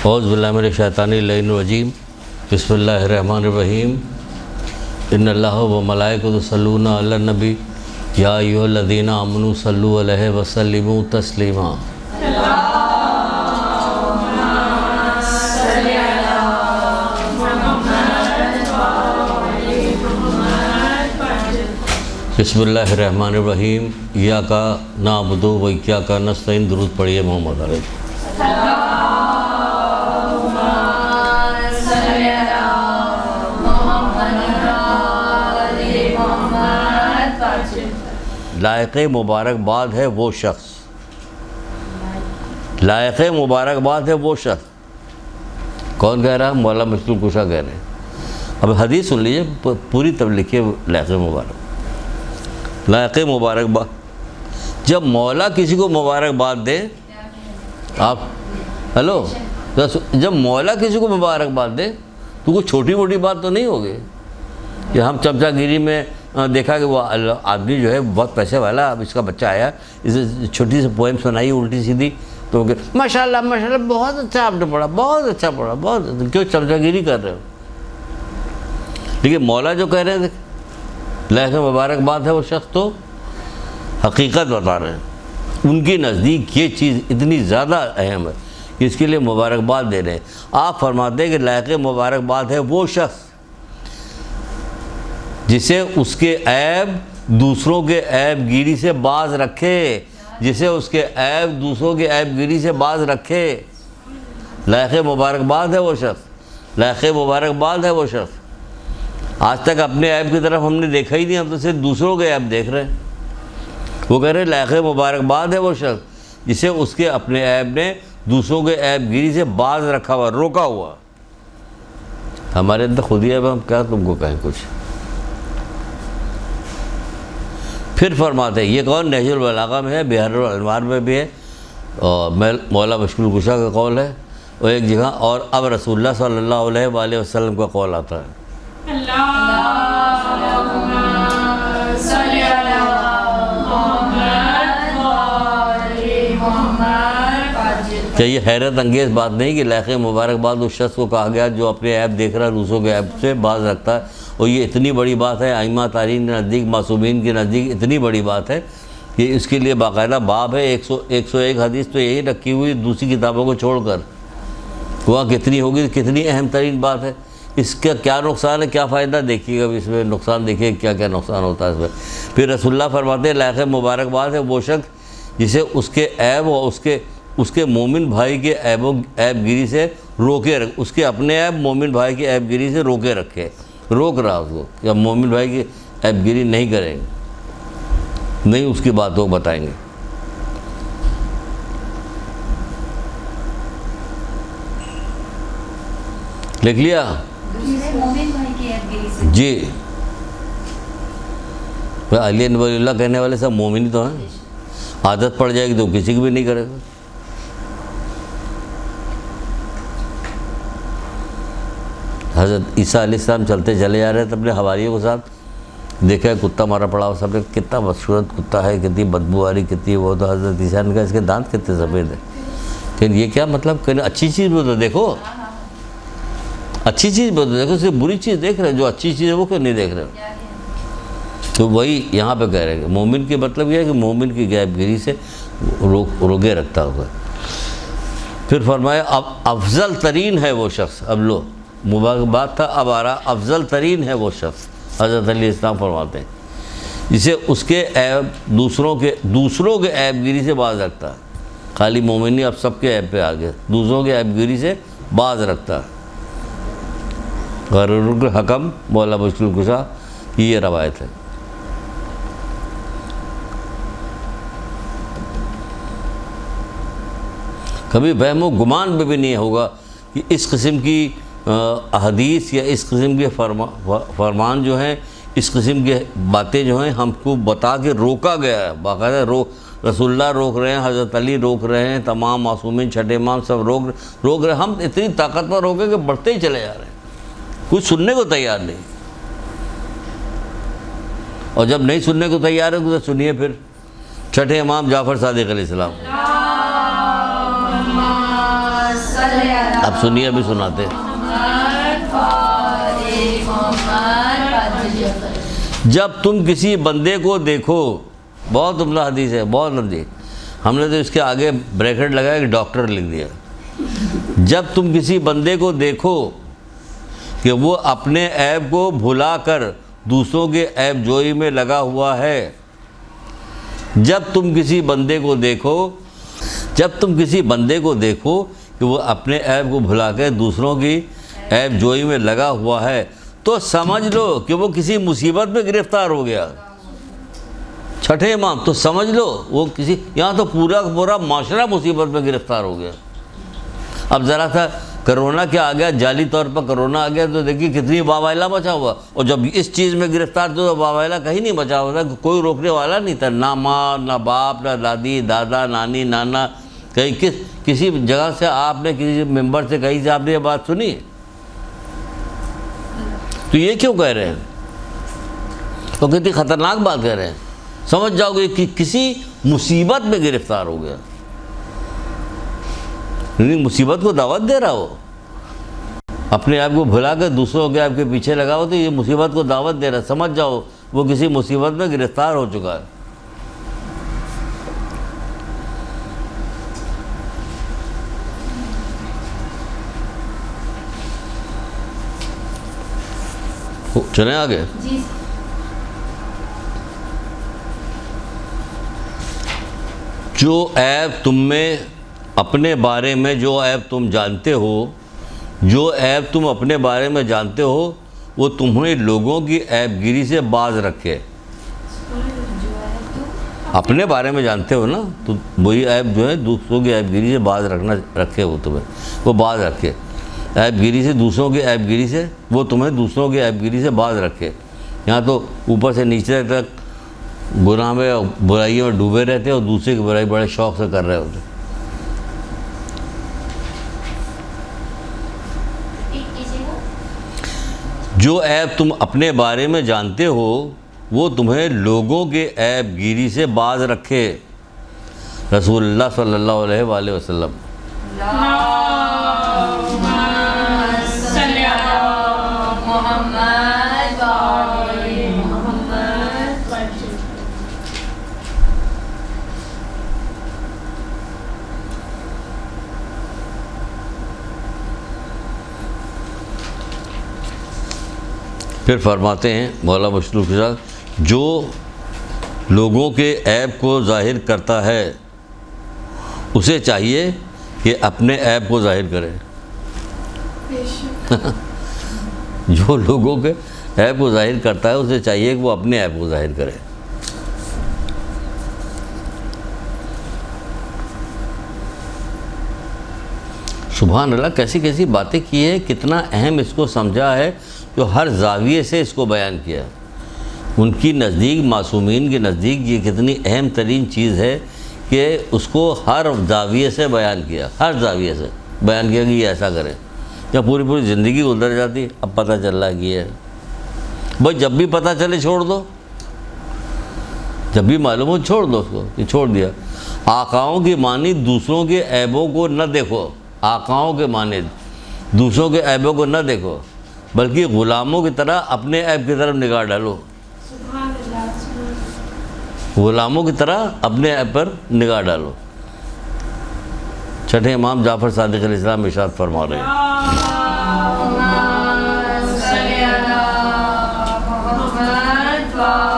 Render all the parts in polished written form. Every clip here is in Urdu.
اعوذ باللہ من الشیطان الرجیم بسم اللہ الرحمن الرحیم ان اللہ و ملائکۃ یصلون علی النبی یا ایھا الذین آمنوا صلوا علیہ وسلموا تسلیما۔ بسم اللہ الرحمن الرحیم ایاک نعبد و ایاک نستعین۔ درود پڑھیے محمد علیہ۔ لائق مبارکباد ہے وہ شخص، لائق مبارکباد ہے وہ شخص، کون کہہ رہا؟ مولا مشکل کشا کہہ رہے ہیں۔ اب حدیث سن لیجیے، پوری طرح لکھیے لائق مبارک، لائق مبارکباد۔ جب مولا کسی کو مبارکباد دے، آپ ہلو، جب مولا کسی کو مبارکباد دے تو کوئی چھوٹی موٹی بات تو نہیں ہوگی کہ ہم چمچا گیری میں دیکھا کہ وہ آدمی جو ہے بہت پیسے والا، اب اس کا بچہ آیا، اسے چھوٹی سی پوئم سنائی الٹی سیدھی تو ماشاء اللہ ماشاء اللہ بہت اچھا آپ نے پڑھا، بہت اچھا پڑھا، بہت، کیوں چمچا گیری کر رہے ہو؟ لیکن مولا جو کہہ رہے ہیں لائق مبارکباد ہے وہ شخص، تو حقیقت بتا رہے ہیں، ان کے نزدیک یہ چیز اتنی زیادہ اہم ہے کہ اس کے لیے مبارکباد دے رہے ہیں۔ آپ فرماتے ہیں کہ لائق مبارکباد ہے وہ شخص جسے اس کے عیب دوسروں کے عیب گیری سے باز رکھے، جسے اس کے عیب دوسروں کے عیب گیری سے باز رکھے۔ لائق مبارکباد ہے وہ شخص، لائق مبارکباد ہے وہ شخص۔ آج تک اپنے عیب کی طرف ہم نے دیکھا ہی نہیں، ہم تو صرف دوسروں کے عیب دیکھ رہے ہیں۔ وہ کہہ رہے ہیں لائق مبارکباد ہے وہ شخص جسے اس کے اپنے عیب نے دوسروں کے عیب گیری سے باز رکھا ہوا، روکا ہوا۔ ہمارے اندر خود ہی عیب، ہم کیا تم کو کہیں کچھ۔ پھر فرماتے ہیں یہ کون؟ نہج البلاغہ میں ہے، بحر الانوار میں بھی ہے، اور مولا مشکل کشا کا قول ہے، اور ایک جگہ اور اب رسول اللہ صلی اللہ علیہ وآلہ وسلم کا قول آتا ہے۔ کیا یہ حیرت انگیز بات نہیں کہ لائق مبارکباد اس شخص کو کہا گیا جو اپنے عیب دیکھ رہا ہے، دوسروں کے عیب سے باز رکھتا ہے؟ اور یہ اتنی بڑی بات ہے، ائمہ تارین کے نزدیک، معصومین کے نزدیک اتنی بڑی بات ہے کہ اس کے لیے باقاعدہ باب ہے، 101 حدیث تو یہی رکھی ہوئی دوسری کتابوں کو چھوڑ کر۔ وہاں کتنی ہوگی، کتنی اہم ترین بات ہے۔ اس کا کیا نقصان ہے، کیا فائدہ؟ دیکھیے گا اس میں نقصان، دیکھیے کیا کیا نقصان ہوتا ہے اس میں۔ پھر رسول اللہ فرماتے ہیں لائق مبارکباد ہے وہ شخص جسے اس کے عیب اور اس کے مومن بھائی کے عیب گیری سے روکے، اس کے اپنے عیب مومن بھائی کے عیب گیری سے روکے رکھے، روک رہا اس کو، یا مومن بھائی کی عیب گیری نہیں کریں گے، نہیں اس کی باتوں کو بتائیں گے۔ لکھ لیا جی؟ علی ولی اللہ کہنے والے سب مومن تو ہیں، عادت پڑ جائے گی تو کسی کی بھی نہیں کرے گا۔ حضرت عیسیٰ علیہ السلام چلتے چلے جا رہے تھے اپنے حواریوں کے ساتھ، دیکھا کتا مارا پڑا ہوا، سب نے کتنا بدصورت کتا ہے، کتنی بدبو آ رہی، کتنی وہ، تو حضرت عیسیٰ نے کہا اس کے دانت کتنے سفید ہیں، کہ یہ کیا مطلب؟ کہ اچھی چیز بھی تو دیکھو، اچھی چیز بھی تو دیکھو، صرف بری چیز دیکھ رہے ہیں، جو اچھی چیز ہے وہ کیوں نہیں دیکھ رہے ہو؟ تو وہی یہاں پہ کہہ رہے ہیں کہ مومن کے مطلب یہ ہے کہ مومن کی غیب گیری سے روکے رکھتا ہوگا۔ پھر فرمایا اب افضل ترین ہے وہ شخص، اب لو مبارکباد تھا، اب آ رہا افضل ترین ہے وہ شخص، حضرت علیہ السلام فرماتے ہیں جسے اس کے عیب دوسروں کے عیب گیری سے باز رکھتا ہے۔ خالی مومن نہیں، اب سب کے عیب پہ آگے، دوسروں کے عیب گیری سے باز رکھتا ہے۔ غرور الحکم مولا مشکل کشا کی یہ روایت ہے۔ کبھی وہم و گمان میں بھی نہیں ہوگا کہ اس قسم کی احادیث یا اس قسم کے فرمان جو ہیں، اس قسم کی باتیں جو ہیں ہم کو بتا کے روکا گیا ہے، باقاعدہ رسول اللہ روک رہے ہیں، حضرت علی روک رہے ہیں، تمام معصومین چھٹے امام سب روک رہے ہیں۔ ہم اتنی طاقتور ہو گئے کہ بڑھتے ہی چلے جا رہے ہیں، کچھ سننے کو تیار نہیں۔ اور جب نہیں سننے کو تیار ہے تو سنیے پھر چھٹے امام جعفر صادق علیہ السلام، اب سنیے ابھی سناتے ہیں۔ جب تم کسی بندے کو دیکھو، بہت عمدہ حدیث ہے، بہت لمبی، ہم نے تو اس کے آگے بریکٹ لگایا کہ ڈاکٹر لکھ دیا۔ جب تم کسی بندے کو دیکھو کہ وہ اپنے عیب کو بھلا کر دوسروں کے عیب جوئی میں لگا ہوا ہے، جب تم کسی بندے کو دیکھو کہ وہ اپنے عیب کو بھلا کر دوسروں کی عیب جوئی میں لگا ہوا ہے، تو سمجھ لو کہ وہ کسی مصیبت میں گرفتار ہو گیا۔ چھٹے امام، تو سمجھ لو وہ کسی، یہاں تو پورا معاشرہ مصیبت میں گرفتار ہو گیا۔ اب ذرا سا کرونا کیا آ گیا، جعلی طور پر کرونا آ گیا، تو دیکھیے کتنی واویلا مچا ہوا، اور جب اس چیز میں گرفتار تھے تو واویلا کہیں نہیں مچا ہوا تھا، کوئی روکنے والا نہیں تھا، نہ ماں نہ باپ نہ دادی دادا نانی نانا، کہیں کسی جگہ سے آپ نے کسی ممبر سے کہیں سے آپ نے یہ بات سنی؟ تو یہ کیوں کہہ رہے ہیں؟ تو کتنی خطرناک بات کہہ رہے ہیں، سمجھ جاؤ گے کہ کسی مصیبت میں گرفتار ہو گیا، مصیبت کو دعوت دے رہا ہو، اپنے آپ کو بھلا کر دوسروں کے آپ کے پیچھے لگا ہو، تو یہ مصیبت کو دعوت دے رہا ہے، سمجھ جاؤ وہ کسی مصیبت میں گرفتار ہو چکا ہے۔ چلیں آگے۔ جو عیب تم میں اپنے بارے میں، جو عیب تم جانتے ہو، جو عیب تم اپنے بارے میں جانتے ہو، وہ تمہیں لوگوں کی عیب گیری سے باز رکھے۔ اپنے بارے میں جانتے ہو نا، تو وہی عیب جو ہے دوسروں کی عیب گیری سے باز رکھے، وہ تمہیں وہ باز رکھے، عیب گیری سے، دوسروں کی عیب گیری سے، وہ تمہیں دوسروں کی عیب گیری سے باز رکھے۔ یہاں تو اوپر سے نیچے تک گناہ میں اور برائیوں میں ڈوبے رہتے اور دوسرے کی برائی بڑے شوق سے کر رہے ہوتے۔ جو عیب تم اپنے بارے میں جانتے ہو، وہ تمہیں لوگوں کے عیب گیری سے باز رکھے۔ رسول اللہ صلی اللہ علیہ وآلہ وسلم۔ پھر فرماتے ہیں مولا مشتاق صاحب، جو لوگوں کے عیب کو ظاہر کرتا ہے اسے چاہیے کہ اپنے عیب کو ظاہر کرے۔ جو لوگوں کے عیب کو ظاہر کرتا ہے اسے چاہیے کہ وہ اپنے عیب کو ظاہر کرے۔ سبحان اللہ، کیسی کیسی باتیں کی ہیں، کتنا اہم اس کو سمجھا ہے، جو ہر زاویے سے اس کو بیان کیا۔ ان کی نزدیک، معصومین کے نزدیک یہ کتنی اہم ترین چیز ہے کہ اس کو ہر زاویے سے بیان کیا، ہر زاویے سے بیان کیا کہ یہ ایسا کریں۔ یا پوری زندگی گزر جاتی، اب پتہ چل رہا ہے کہ یہ ہے بھائی، جب بھی پتہ چلے چھوڑ دو، جب بھی معلوم ہو چھوڑ دو اس کو، یہ چھوڑ دیا۔ آقاؤں کی مانند دوسروں کے عیبوں کو نہ دیکھو، آقاؤں کے مانند دوسروں کے عیبوں کو نہ دیکھو، بلکہ غلاموں کی طرح اپنے عیب کی طرف نگاہ ڈالو۔ غلاموں کی طرح اپنے عیب پر نگاہ ڈالو۔ چھٹے امام جعفر صادق علیہ السلام ارشاد فرما رہے ہیں۔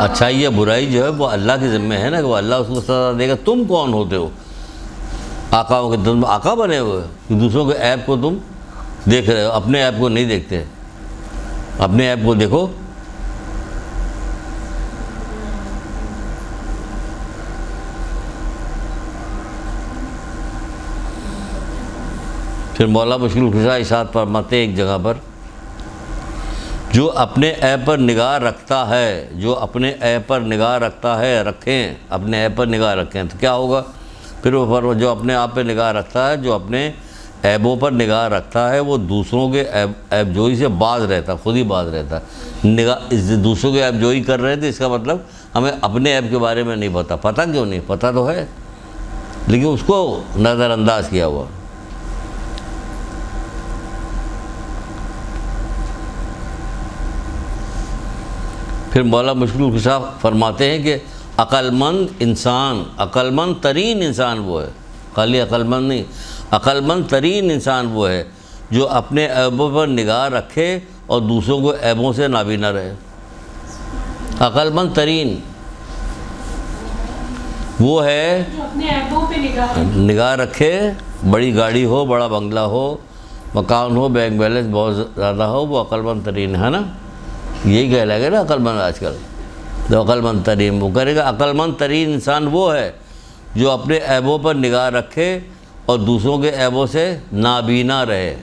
اچھائی یا برائی جو ہے وہ اللہ کے ذمہ ہے نا، کہ وہ اللہ اس کو سزا دے گا۔ تم کون ہوتے ہو آقاؤں کے؟ تم آقا بنے ہوئے کہ دوسروں کے عیب کو تم دیکھ رہے ہو، اپنے عیب کو نہیں دیکھتے۔ اپنے عیب کو دیکھو۔ پھر مولا مشکل کشا ارشاد فرماتے ایک جگہ پر، جو اپنے عیب پر نگاہ رکھتا ہے، جو اپنے عیب پر نگاہ رکھتا ہے، رکھیں، اپنے عیب پر نگاہ رکھیں، تو کیا ہوگا؟ پھر وہ جو اپنے آپ پہ نگاہ رکھتا ہے، جو اپنے عیبوں پر نگاہ رکھتا ہے، وہ دوسروں کے عیب جوئی سے باز رہتا ہے، خود ہی باز رہتا ہے۔ نگاہ دوسروں کے عیب جوئی کر رہے تھے، اس کا مطلب ہمیں اپنے عیب کے بارے میں نہیں پتہ۔ پتہ کیوں نہیں؟ پتہ تو ہے، لیکن اس کو نظر انداز کیا ہوا۔ پھر مولا مشکل کشا فرماتے ہیں کہ عقل مند ترین انسان وہ ہے، خالی عقل مند نہیں، عقل مند ترین انسان وہ ہے جو اپنے عیبوں پر نگاہ رکھے اور دوسروں کو عیبوں سے نابینا رہے۔ عقل مند ترین وہ ہے جو اپنے عیبوں پہ نگاہ رکھے، بڑی گاڑی ہو، بڑا بنگلہ ہو، مکان ہو، بینک بیلنس بہت زیادہ ہو، وہ عقل مند ترین ہے نا، یہی کہلائے گا نا عقل مند آج کل، تو عقل مند ترین وہ کرے گا۔ عقل مند ترین انسان وہ ہے جو اپنے عیبوں پر نگاہ رکھے اور دوسروں کے عیبوں سے نابینا رہے۔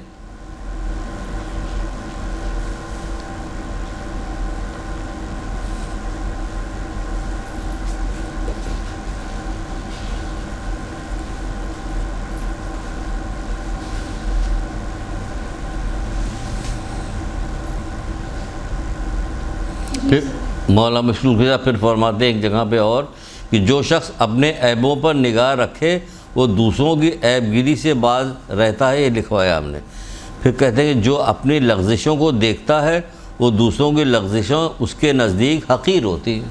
پھر مولانا مشکل کشا پھر فرماتے ہیں ایک جگہ پہ اور کہ جو شخص اپنے عیبوں پر نگاہ رکھے وہ دوسروں کی عیب گیری سے باز رہتا ہے، یہ لکھوایا ہم نے۔ پھر کہتے ہیں کہ جو اپنی لغزشوں کو دیکھتا ہے وہ دوسروں کی لغزشوں اس کے نزدیک حقیر ہوتی ہیں۔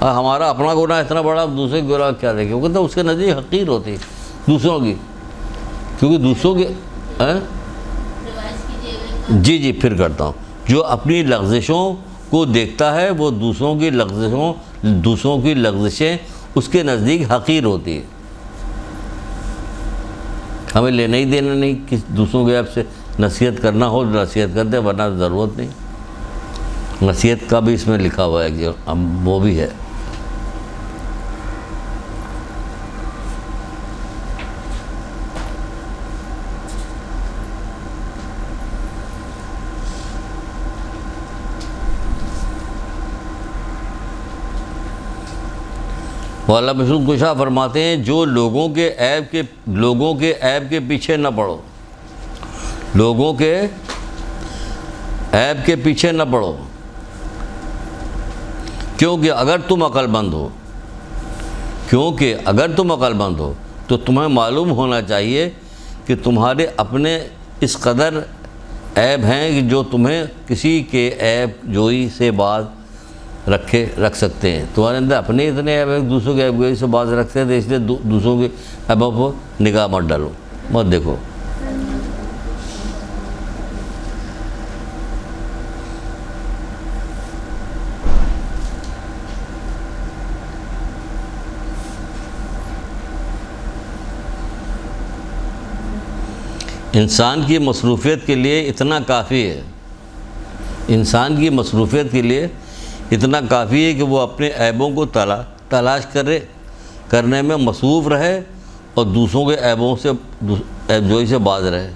ہمارا اپنا گناہ اتنا بڑا، دوسرے کے گناہ کیا دیکھیں، وہ کہتے ہیں اس کے نزدیک حقیر ہوتی ہے دوسروں کی، کیونکہ دوسروں کے جی پھر کرتا ہوں، جو اپنی لغزشوں کو دیکھتا ہے وہ دوسروں کی لغزشیں اس کے نزدیک حقیر ہوتی ہے۔ ہمیں لینا ہی دینا نہیں، کس دوسروں کے عیب سے نصیحت کرنا ہو تو نصیحت کرتے، ورنہ ضرورت نہیں۔ نصیحت کا بھی اس میں لکھا ہوا ہے کہ وہ بھی ہے۔ مولانا مشکل کشا فرماتے ہیں جو لوگوں کے عیب کے پیچھے نہ پڑو، لوگوں کے عیب کے پیچھے نہ پڑو، کیونکہ اگر تم عقل مند ہو تو تمہیں معلوم ہونا چاہیے کہ تمہارے اپنے اس قدر عیب ہیں کہ جو تمہیں کسی کے عیب جوئی سے باز رکھ سکتے ہیں۔ تمہارے اندر اپنے اتنے عیب ہیں، دوسروں کے عیب جوئی سے باز رکھتے ہیں، تو اس لیے دوسروں کے عیبوں پر نگاہ مت ڈالو، مت دیکھو۔ انسان کی مصروفیت کے لیے اتنا کافی ہے، انسان کی مصروفیت کے لیے اتنا کافی ہے کہ وہ اپنے عیبوں کو تلاش کرنے میں مصروف رہے اور دوسروں کے عیبوں سے عیب جوئی سے باز رہے،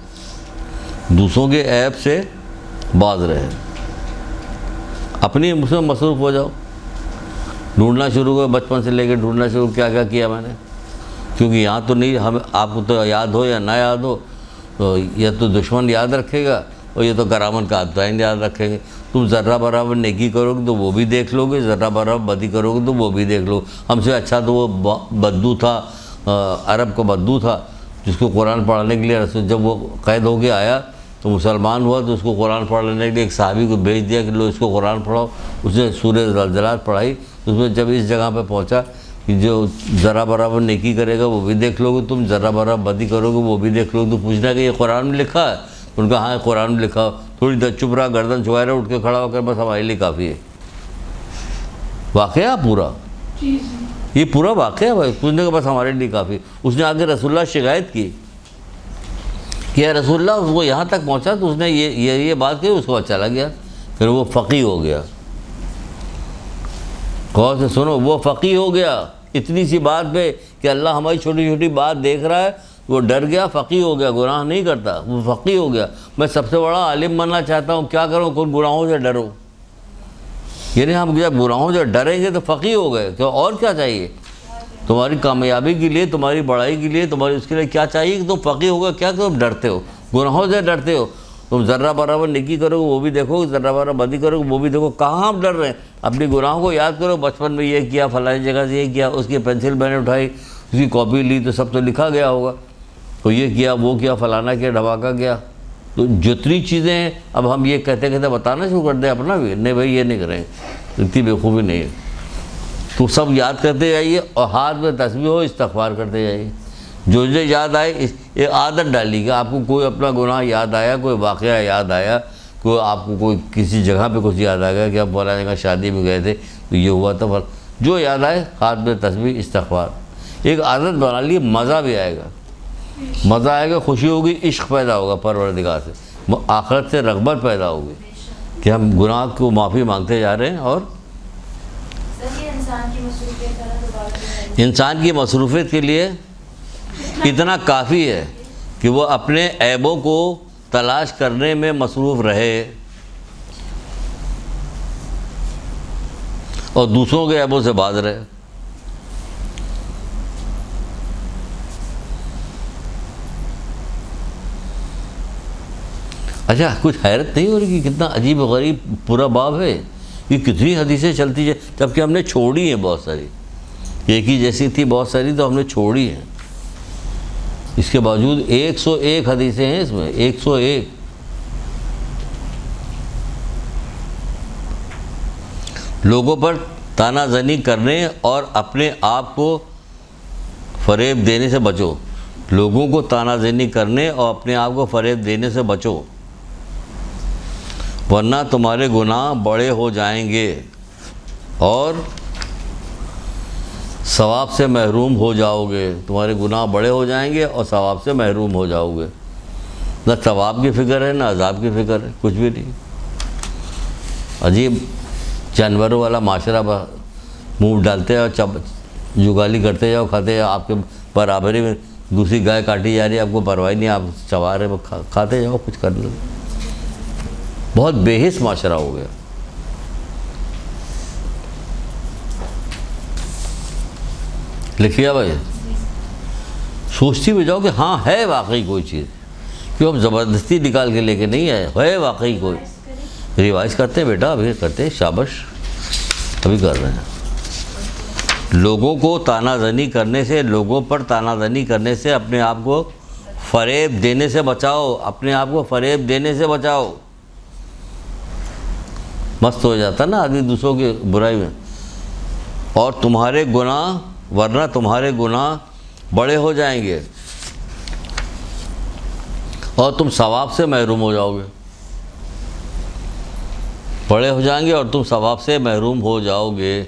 دوسروں کے عیب سے باز رہے۔ اپنی اس میں مصروف ہو جاؤ، ڈھونڈنا شروع کرو، بچپن سے لے کے ڈھونڈنا شروع کیا میں نے، کیونکہ یہاں تو نہیں، ہم آپ کو تو یاد ہو یا نہ یاد ہو تو یہ تو دشمن یاد رکھے گا اور یہ تو کرامت کا عطائین یاد رکھیں گے۔ تم ذرہ برابر نیکی کرو گے تو وہ بھی دیکھ لو گے، ذرہ برابر بدی کرو گے تو وہ بھی دیکھ لو۔ ہم سے اچھا تو وہ بدو تھا، عرب کا بدو تھا، جس کو قرآن پڑھنے کے لیے رسول جب وہ قید ہو کے آیا تو مسلمان ہوا تو اس کو قرآن پڑھنے کے لیے ایک صحابی کو بھیج دیا کہ لو اس کو قرآن پڑھاؤ۔ اس نے سورہ زلزلات پڑھائی، اس میں جب اس جگہ پہ پہنچا کہ جو ذرہ برابر نیکی کرے گا وہ بھی دیکھ لو گے، تم ذرہ برابر بدی کرو گے وہ بھی دیکھ لو گے، تو پوچھنا کہ یہ قرآن میں لکھا ہے؟ ان کا ہاں قرآن میں لکھا۔ تھوڑی دیر چپ رہا، گردن چھوائے رہا، اٹھ کے کھڑا ہو کر بس ہمارے لیے کافی ہے۔ واقعہ پورا، یہ پورا واقعہ ہے، پوچھنے کا بس ہمارے لیے کافی۔ اس نے آگے رسول اللہ شکایت کی کہ رسول اللہ وہ یہاں تک پہنچا تو اس نے یہ بات کہی، اس کو اچھا لگ گیا، پھر وہ فقیہ ہو گیا۔ غور سے سنو، وہ فقیہ ہو گیا اتنی سی بات پہ کہ اللہ ہماری چھوٹی چھوٹی بات دیکھ رہا ہے، وہ ڈر گیا، فقیہ ہو گیا، گناہ نہیں کرتا، وہ فقیہ ہو گیا۔ میں سب سے بڑا عالم بننا چاہتا ہوں، کیا کروں؟ کون گناہوں سے ڈرو، یعنی ہم جب گناہوں سے ڈریں گے تو فقیہ ہو گئے، تو اور کیا چاہیے تمہاری کامیابی کے لیے، تمہاری بڑائی کے لیے، تمہاری اس کے لیے کیا چاہیے کہ تم فقیہ ہو گئے؟ کیا کہ تم ڈرتے ہو، گناہوں سے ڈرتے ہو۔ تم ذرہ برابر نیکی کرو گے وہ بھی دیکھو، ذرہ برابر بدی کرو گے وہ بھی دیکھو۔ کہاں ہم ڈر رہے ہیں؟ اپنی گناہوں کو یاد کرو، بچپن میں یہ کیا، فلاں جگہ سے یہ کیا، اس کی پینسل میں نے اٹھائی، اس کی کاپی لی تو سب تو لکھا گیا ہوگا، تو یہ کیا وہ کیا، فلانا کیا، ڈھماکہ کیا، تو جتنی چیزیں ہیں اب ہم یہ کہتے کہتے بتانا شروع کر دیں اپنا بھی، نہیں بھائی یہ نہیں کریں، اتنی بیوقوفی نہیں ہے. تو سب یاد کرتے جائیے اور ہاتھ میں تسبیح ہو استغفار کرتے جائیے. جو یاد آئے یہ عادت ڈالی کہ آپ کو کوئی اپنا گناہ یاد آیا، کوئی واقعہ یاد آیا، کوئی آپ کو کوئی کسی جگہ پہ کچھ یاد آ گیا کہ آپ فلاں جگہ شادی میں گئے تھے تو یہ ہوا تھا، جو یاد آئے ہاتھ میں تسبیح استغفار. ایک عادت بنا لیے، مزہ بھی آئے گا، مزہ آئے گا، خوشی ہوگی، عشق پیدا ہوگا پروردگار سے، آخرت سے رغبت پیدا ہوگی کہ ہم گناہ کو معافی مانگتے جا رہے ہیں. اور انسان کی مصروفیت کے لیے اتنا کافی ہے کہ وہ اپنے عیبوں کو تلاش کرنے میں مصروف رہے اور دوسروں کے عیبوں سے باز رہے. اچھا کچھ حیرت نہیں ہو رہی کہ کتنا عجیب و غریب پورا باب ہے، یہ کتنی حدیثیں چلتی ہیں، جبکہ ہم نے چھوڑی ہیں بہت ساری، ایک ہی جیسی تھی بہت ساری تو ہم نے چھوڑی ہیں. اس کے باوجود 101 حدیثیں ہیں اس میں، 101. لوگوں پر تانا زنی کرنے اور اپنے آپ کو فریب دینے سے بچو. لوگوں کو تانا زنی کرنے اور اپنے آپ کو فریب دینے سے بچو، ورنہ تمہارے گناہ بڑے ہو جائیں گے اور ثواب سے محروم ہو جاؤ گے. تمہارے گناہ بڑے ہو جائیں گے اور ثواب سے محروم ہو جاؤ گے. نہ ثواب کی فکر ہے نہ عذاب کی فکر ہے، کچھ بھی نہیں. عجیب جانوروں والا معاشرہ، منہ ڈالتے جاؤ، جگالی کرتے جاؤ، کھاتے جاؤ، آپ کے برابری میں دوسری گائے کاٹی جا رہی ہے، آپ کو پرواہ نہیں، آپ سوار ہے، کھاتے جاؤ، کچھ کر لو. بہت بے حس معاشرہ ہو گیا. لکھیا بھائی، سوچتی بھی جاؤ کہ ہاں ہے واقعی کوئی چیز، کیوں ہم زبردستی نکال کے لے کے نہیں آئے، ہے واقعی کوئی. ریوائز کرتے ہیں بیٹا، ابھی کرتے ہیں، شابش، ابھی کر رہے ہیں. لوگوں کو تانا زنی کرنے سے، لوگوں پر تانا زنی کرنے سے اپنے آپ کو فریب دینے سے بچاؤ، اپنے آپ کو فریب دینے سے بچاؤ. مست ہو جاتا نا آدمی دوسروں کی برائی میں. اور تمہارے گناہ، ورنہ تمہارے گناہ بڑے ہو جائیں گے اور تم ثواب سے محروم ہو جاؤ گے. بڑے ہو جائیں گے اور تم ثواب سے محروم ہو جاؤ گے.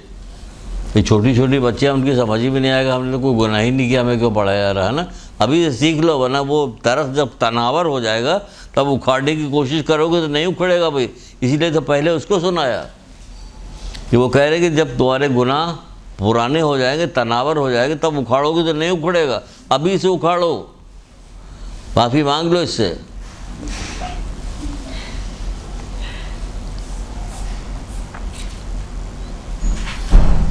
یہ چھوٹی چھوٹی بچیاں، ان کی سمجھ ہی بھی نہیں آئے گا، ہم نے کوئی گناہ ہی نہیں کیا، ہمیں کیوں پڑھایا جا رہا ہے نا. ابھی سے سیکھ لو، ورنہ وہ طرف جب تناور ہو جائے گا تب اکھاڑنے کی کوشش کرو گے تو نہیں اکھڑے گا بھائی. اسی لیے تو پہلے اس کو سنایا کہ وہ کہہ رہے کہ جب تمہارے گناہ پرانے ہو جائیں گے، تناور ہو جائے گے، تب اکھاڑو گے تو نہیں اکھڑے گا. ابھی سے اکھاڑو، معافی مانگ لو اس سے.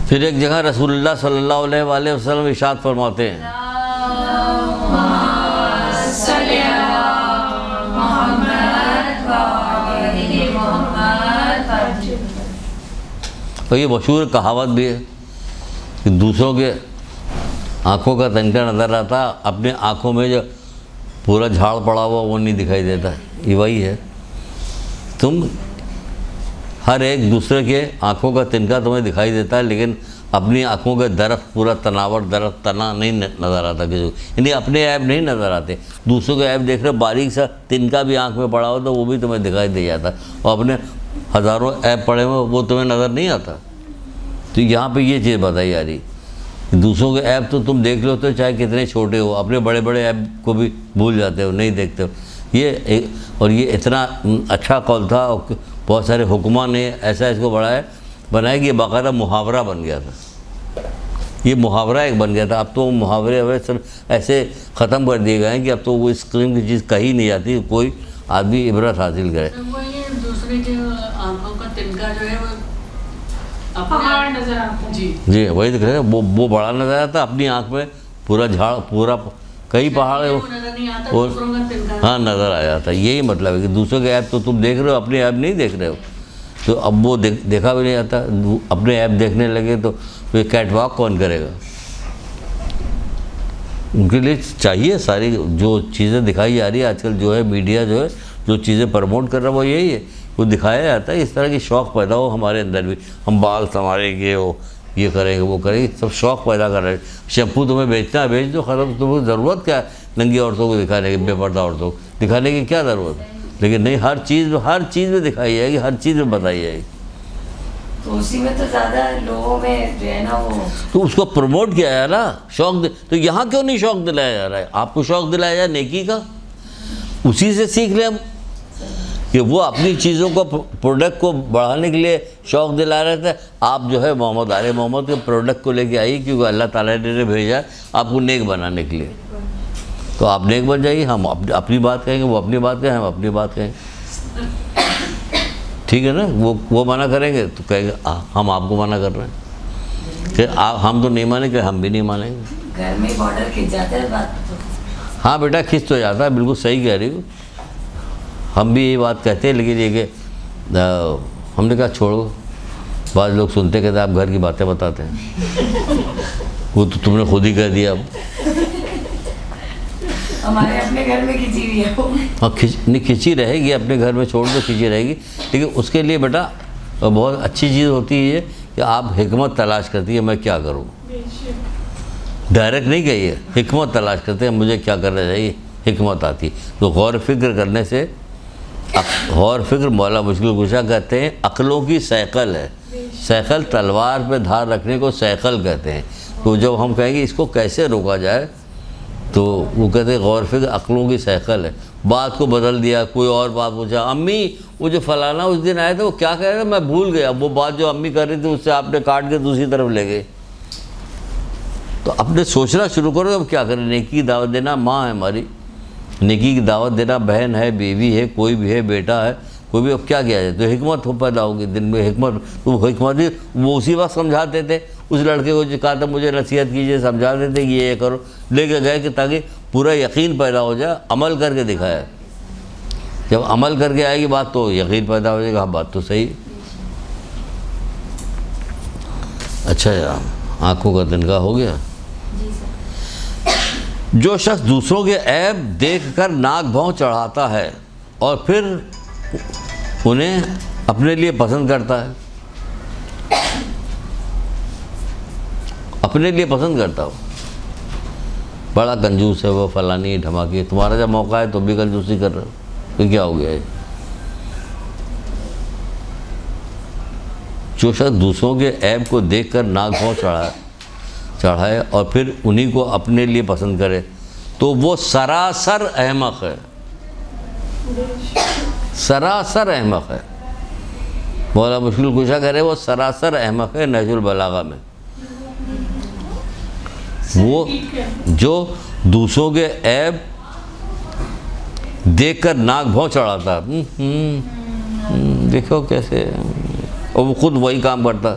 پھر ایک جگہ رسول اللہ صلی اللہ علیہ وآلہ وسلم ارشاد فرماتے ہیں، اور یہ مشہور کہاوت بھی ہے کہ دوسروں کے آنکھوں کا تنکا نظر آتا، اپنے آنکھوں میں جو پورا جھاڑ پڑا ہوا وہ نہیں دکھائی دیتا. یہ وہی ہے، تم ہر ایک دوسرے کے آنکھوں کا تنکا تمہیں دکھائی دیتا ہے، لیکن اپنی آنکھوں کے درخت پورا تناور درخت تنا نہیں نظر آتا کسی کو. یعنی اپنے عیب نہیں نظر آتے، دوسروں کے عیب دیکھ رہے، باریک سا تنکا بھی آنکھ میں پڑا ہو تو وہ بھی تمہیں دکھائی دے جاتا، اور اپنے ہزاروں عیب پڑے ہوئے وہ تمہیں نظر نہیں آتا. تو یہاں پہ یہ چیز بتائی جا رہی، دوسروں کے عیب تو تم دیکھ لو تو چاہے کتنے چھوٹے ہو، اپنے بڑے بڑے عیب کو بھی بھول جاتے ہو، نہیں دیکھتے ہو. یہ اتنا اچھا قول تھا، اور بہت سارے حکماں نے ایسا اس کو بنایا کہ یہ باقاعدہ محاورہ بن گیا تھا. یہ محاورہ ایک بن گیا تھا. اب تو محاورے سب ایسے ختم کر دیے گئے ہیں کہ اب تو وہ اس قسم کی چیز کہی نہیں جاتی، کوئی آدمی عبرت حاصل کرے. دوسرے کے آنکھوں کا تنکا جو ہے وہ پہاڑ نظر آتا ہے. جی وہی دکھ رہے ہیں، وہ بڑا نظر آتا، اپنی آنکھ میں پورا جھاڑ، پورا کئی پہاڑ ہے وہ ہاں نظر آ جاتا ہے. یہی مطلب ہے کہ دوسروں کے عیب تو تم دیکھ رہے ہو، اپنے عیب نہیں دیکھ رہے ہو. تو اب وہ دیکھا بھی نہیں آتا، اپنے عیب دیکھنے لگے تو یہ کیٹ واک کون کرے گا. ان کے لیے چاہیے ساری جو چیزیں دکھائی جا رہی ہے آج کل، جو ہے میڈیا جو ہے جو چیزیں پروموٹ کر رہا ہے وہ یہی ہے، وہ دکھایا جاتا ہے، اس طرح کی شوق پیدا ہو ہمارے اندر بھی، ہم بال سنواریں گے، وہ یہ کریں گے وہ کریں گے، سب شوق پیدا کر رہے ہیں۔ شیمپو تمہیں بیچنا ہے بیچ دو، ختم، تمہیں ضرورت کیا ہے ننگی عورتوں کو دکھانے کی، بے پردہ عورتوں کو دکھانے کی کیا ضرورت ہے؟ لیکن نہیں، ہر چیز میں دکھائی جائے گی، ہر چیز میں بتائی جائے گی، تو اسی میں تو زیادہ لوگوں میں جو ہے نا وہ تو اس کو پروموٹ کیا ہے نا، شوق تو یہاں کیوں نہیں شوق دلایا جا رہا ہے؟ آپ کو شوق دلایا جائے نیکی کا، اسی سے سیکھ لیں ہم کہ وہ اپنی چیزوں کو، پروڈکٹ کو بڑھانے کے لیے شوق دلا رہے تھے، آپ جو ہے محمد آل محمد کے پروڈکٹ کو لے کے آئیے، کیونکہ اللہ تعالیٰ نے بھیجا آپ کو نیک بنانے کے لیے، تو آپ نیک بن جائیے، ہم اپنی بات کہیں گے، وہ اپنی بات کہیں، ہم اپنی بات کہیں، ٹھیک ہے نا؟ وہ منع کریں گے تو کہیں گے ہم آپ کو منع کر رہے ہیں، کہ ہم تو نہیں مانیں کہ ہم بھی نہیں مانیں گے۔ گھر میں بارڈر کھنچ جاتا ہے بات تو۔ ہاں بیٹا کھنچ تو جاتا ہے، بالکل صحیح کہہ رہی ہو، ہم بھی یہی بات کہتے ہیں، لیکن یہ کہ ہم نے کہا چھوڑو، بعض لوگ سنتے کہتے آپ گھر کی باتیں بتاتے ہیں، وہ تو تم نے خود ہی کہہ دیا اب۔ ہمارے اپنے گھر میں کھنچی ہوئی ہے وہ۔ ہاں نہیں، کھنچی رہے گی، اپنے گھر میں چھوڑ دو، کھنچی رہے گی، لیکن اس کے لیے بیٹا بہت اچھی چیز ہوتی ہے کہ آپ حکمت تلاش کرتی ہے، میں کیا کروں، ڈائریکٹ نہیں کہیے، حکمت تلاش کرتے ہیں مجھے کیا کرنا چاہیے، حکمت آتی، تو غور فکر کرنے سے، غور فکر مولا مشکل کشا کہتے ہیں عقلوں کی سیکل ہے، سیکل تلوار پہ دھار رکھنے کو سیکل کہتے ہیں، تو جب ہم کہیں گے اس کو کیسے روکا جائے تو وہ کہتے ہیں غور فکر عقلوں کی سیکل ہے، بات کو بدل دیا، کوئی اور بات پوچھا، امی وہ جو فلانا اس دن آئے تھے وہ کیا کہہ رہے تھے میں بھول گیا، وہ بات جو امی کر رہی تھی اس سے آپ نے کاٹ کے دوسری طرف لے گئے، تو اپنے سوچنا شروع کرو اب کیا کریں، نیکی کی دعوت دینا ماں ہے ہماری، نیکی کی دعوت دینا بہن ہے، بیوی ہے، کوئی بھی ہے، بیٹا ہے، کوئی بھی، اب کیا کیا جائے، تو حکمت پیدا ہوگی دل میں، حکمت، تو حکمت وہ اسی وقت سمجھاتے تھے، اس لڑکے کو جو کہا تھا مجھے نصیحت کیجیے، سمجھا دیتے کہ یہ کرو، لے کے گئے کہ تاکہ پورا یقین پیدا ہو جائے، عمل کر کے دکھایا، جب عمل کر کے آئے گی بات تو یقین پیدا ہو جائے گا، ہاں بات تو صحیح۔ اچھا یار، آنکھوں کا تنکا ہو گیا۔ جو شخص دوسروں کے عیب دیکھ کر ناک بھون چڑھاتا ہے اور پھر انہیں اپنے لیے پسند کرتا ہے، اپنے لیے پسند کرتا ہو، بڑا کنجوس ہے وہ، فلانی ڈھماکی، تمہارا جب موقع ہے تو بھی کنجوسی کر رہے ہو، تو کیا ہو گیا ہے؟ جو شخص دوسروں کے عیب کو دیکھ کر ناک بھون چڑھائے اور پھر انہی کو اپنے لیے پسند کرے تو وہ سراسر احمق ہے، سراسر احمق ہے، مولا مشکل کشا کہہ رہے وہ سراسر احمق ہے نہج البلاغہ میں، وہ جو دوسروں کے عیب دیکھ کر ناک بھون چڑھاتا، دیکھو کیسے، اور وہ خود وہی کام کرتا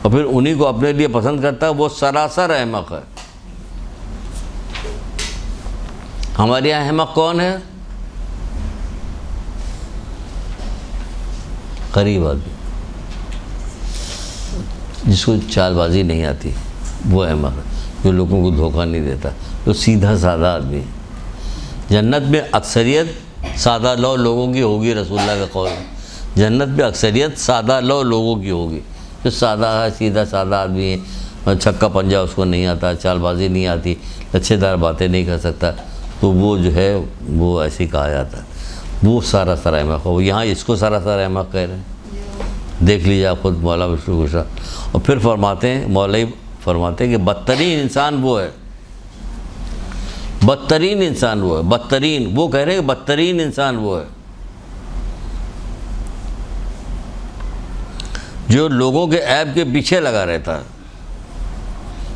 اور پھر انہی کو اپنے لیے پسند کرتا ہے، وہ سراسر احمق ہے۔ ہمارے یہاں احمق کون ہے؟ غریب آدمی، جس کو چال بازی نہیں آتی، وہ احمق ہے، جو لوگوں کو دھوکہ نہیں دیتا، جو سیدھا سادہ آدمی ہے۔ جنت میں اکثریت سادہ لو لوگوں کی ہوگی، رسول اللہ کا قول ہے، جنت میں اکثریت سادہ لو لوگوں کی ہوگی، جو سادہ ہے، سیدھا سادہ آدمی ہے، چھکا پنجا اس کو نہیں آتا، چال بازی نہیں آتی، لچھے دار باتیں نہیں کر سکتا، تو وہ جو ہے وہ ایسے کہا جاتا ہے، وہ سارا سر احمق ہو، یہاں اس کو سارا سر احمق کہہ رہے ہیں، دیکھ لیجیے آپ خود مولا مشکل کشا۔ اور پھر فرماتے ہیں، مولوی فرماتے ہیں کہ بدترین انسان وہ ہے، بدترین انسان وہ ہے، بدترین، وہ کہہ رہے ہیں کہ بدترین انسان وہ ہے جو لوگوں کے عیب کے پیچھے لگا رہتا ہے،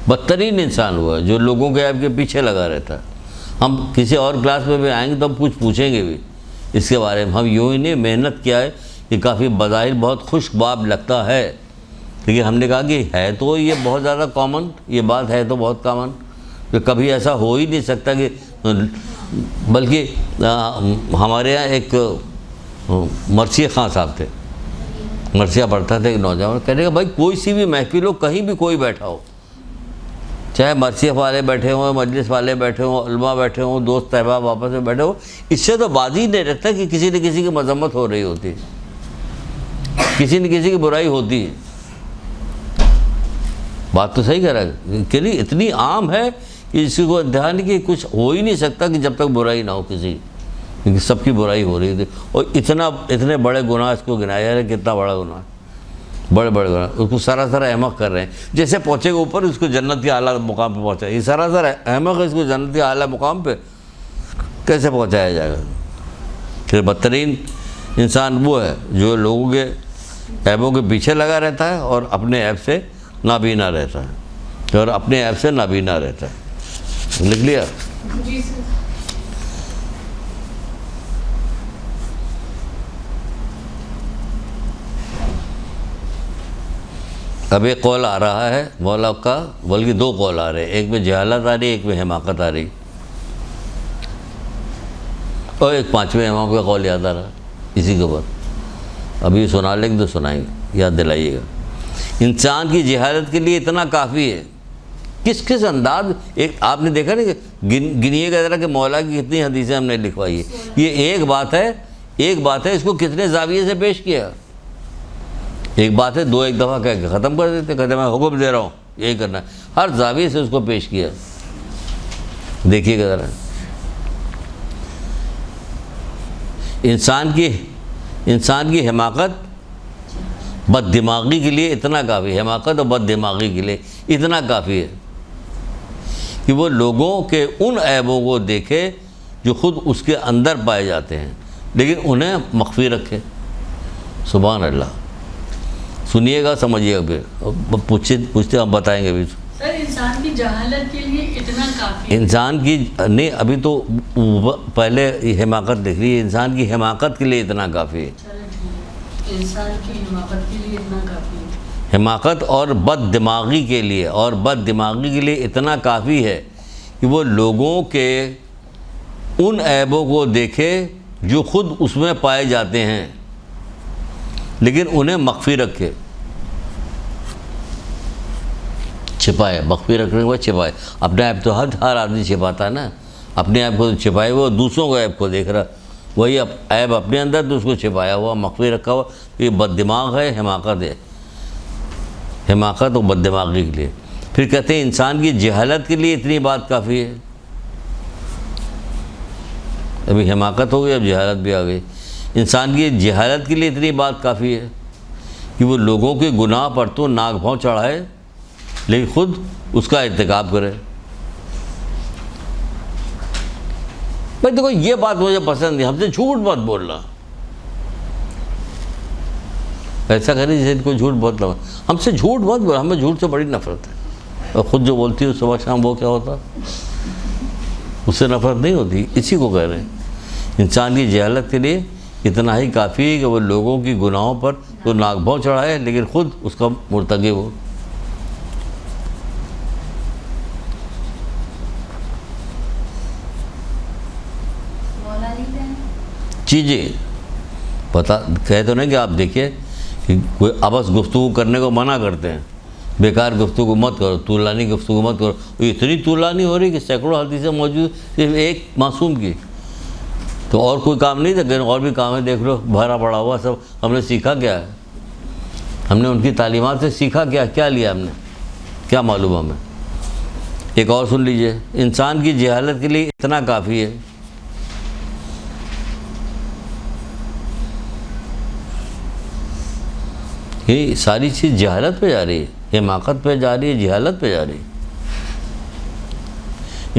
بدترین انسان وہ ہے جو لوگوں کے عیب کے پیچھے لگا رہتا ہے۔ ہم کسی اور کلاس میں بھی آئیں گے تو ہم کچھ پوچھیں گے بھی اس کے بارے میں، ہم یوں ہی نہیں، محنت کیا ہے، یہ کافی بظاہر بہت خوش باب لگتا ہے، لیکن ہم نے کہا کہ ہے تو یہ بہت زیادہ کامن، یہ بات ہے تو بہت کامن، کہ کبھی ایسا ہو ہی نہیں سکتا کہ، بلکہ ہمارے یہاں ایک مرثیہ خان صاحب تھے، مرثیہ پڑھتا تھا ایک نوجوان، کہنے کا بھائی کوئی سی بھی محفل ہو، کہیں بھی کوئی بیٹھا ہو، چاہے مرثیہ والے بیٹھے ہوں، مجلس والے بیٹھے ہوں، علماء بیٹھے ہوں، دوست احباب آپس میں بیٹھے ہوں، اس سے تو بات ہی نہیں رکھتا کہ کسی نہ کسی کی مذمت ہو رہی ہوتی ہے، کسی نہ کسی کی برائی ہوتی ہے۔ بات تو صحیح کہہ رہا ہے کہ نہیں، اتنی عام ہے کہ اس کو انتہا نہیں کہ کچھ ہو ہی نہیں سکتا کہ جب تک برائی نہ ہو کسی، کیونکہ سب کی برائی ہو رہی تھی، اور اتنے بڑے گناہ اس کو گنایا ہے، کتنا بڑا گناہ، بڑے بڑے گناہ، اس کو سراسر احمق کر رہے ہیں۔ جیسے پہنچے گا اوپر اس کو جنت کے اعلیٰ مقام پہ پہنچا، یہ سراسر احمق ہے، اس کو جنت کے اعلیٰ مقام پہ کیسے پہنچایا جائے گا؟ پھر بدترین انسان وہ ہے جو لوگوں کے عیبوں کے پیچھے لگا رہتا ہے اور اپنے عیب سے نابینا رہتا ہے، اور اپنے عیب سے نابینا رہتا ہے۔ لکھ لیا؟ جی سر۔ اب ایک قول آ رہا ہے مولا کا، بلکہ دو قول آ رہے ہیں، ایک میں جہالت آ رہی ہے، ایک میں حماقت آ رہی، اور ایک پانچویں امام کا قول یاد آ رہا اسی کے اوپر، ابھی سنا لیں گے تو سنائیں گے، یاد دلائیے گا۔ انسان کی جہالت کے لیے اتنا کافی ہے، کس انداز، ایک آپ نے دیکھا نہیں کہ گنیے گا ذرا کہ مولا کی کتنی حدیثیں ہم نے لکھوائی ہے، یہ ایک بات ہے، اس کو کتنے زاویے سے پیش کیا۔ ایک بات ہے، دو ایک دفعہ کہہ کے ختم کر دیتے، کہتے میں حکم دے رہا ہوں یہی کرنا ہے، ہر زاویے سے اس کو پیش کیا۔ دیکھیے گا ذرا، انسان کی حماقت بد دماغی کے لیے اتنا کافی ہے، حماقت اور بد دماغی کے لیے اتنا کافی ہے کہ وہ لوگوں کے ان عیبوں کو دیکھے جو خود اس کے اندر پائے جاتے ہیں، لیکن انہیں مخفی رکھے۔ سبحان اللہ، سنیے گا، سمجھیے گا، پھر پوچھتے ہم بتائیں گے بھی۔ سر انسان کی جہالت کے لیے اتنا کافی ہے؟ انسان کی نہیں، ابھی تو پہلے حماقت لکھ رہی ہے، انسان کی حماقت کے لیے اتنا کافی ہے، چلو ٹھیک ہے، انسان کی حماقت کے لیے اتنا کافی ہے، حماقت اور بد دماغی کے لیے اتنا کافی ہے کہ وہ لوگوں کے ان عیبوں کو دیکھے جو خود اس میں پائے جاتے ہیں، لیکن انہیں مخفی رکھے، چھپائے، مخفی رکھنے کے بعد چھپائے۔ اپنے عیب تو ہر آدمی چھپاتا ہے نا، اپنے عیب کو چھپائے، وہ دوسروں کے عیب کو دیکھ رہا، وہی عیب اپنے اندر تو اس کو چھپایا ہوا، مخفی رکھا ہوا، یہ بد دماغ ہے، حماقت ہے، حماقت اور بد دماغی کے لیے۔ پھر کہتے ہیں انسان کی جہالت کے لیے اتنی بات کافی ہے۔ ابھی حماقت ہو گئی، اب جہالت بھی آ گئی۔ انسان کی جہالت کے لیے اتنی بات کافی ہے کہ وہ لوگوں کے گناہ پر تو ناک بھاؤں چڑھائے لیکن خود اس کا ارتکاب کرے۔ بھائی دیکھو، یہ بات مجھے پسند نہیں، ہم سے جھوٹ مت بولنا، ایسا کریں جیسے کوئی جھوٹ بہت لگا، ہم سے جھوٹ مت بولنا، ہمیں جھوٹ سے بڑی نفرت ہے، اور خود جو بولتی ہے صبح شام وہ کیا ہوتا، اس سے نفرت نہیں ہوتی، اسی کو کہہ رہے ہیں۔ انسان کی جہالت کے لیے اتنا ہی کافی ہے کہ وہ لوگوں کی گناہوں پر تو ناک بھاؤں چڑھائے لیکن خود اس کا مرتکب ہو۔ چیزیں پتہ کہہ تو نہیں کہ آپ دیکھیے کہ کوئی آپس گفتگو کرنے کو منع کرتے ہیں، بیکار گفتگو مت کرو، طولانی گفتگو مت کرو، اتنی طولانی ہو رہی کہ سینکڑوں حدیثیں موجود صرف ایک معصوم کی، تو اور کوئی کام نہیں تھا، اور بھی کام ہے، دیکھ لو بھرا پڑا ہوا سب۔ ہم نے سیکھا کیا ہے؟ ہم نے ان کی تعلیمات سے سیکھا کیا لیا ہم نے؟ کیا معلوم ہمیں؟ ایک اور سن لیجئے، انسان کی جہالت کے لیے اتنا کافی ہے یہ ساری چیز جہالت پہ جا رہی ہے، حماقت پہ جا رہی ہے، جہالت پہ جا رہی ہے۔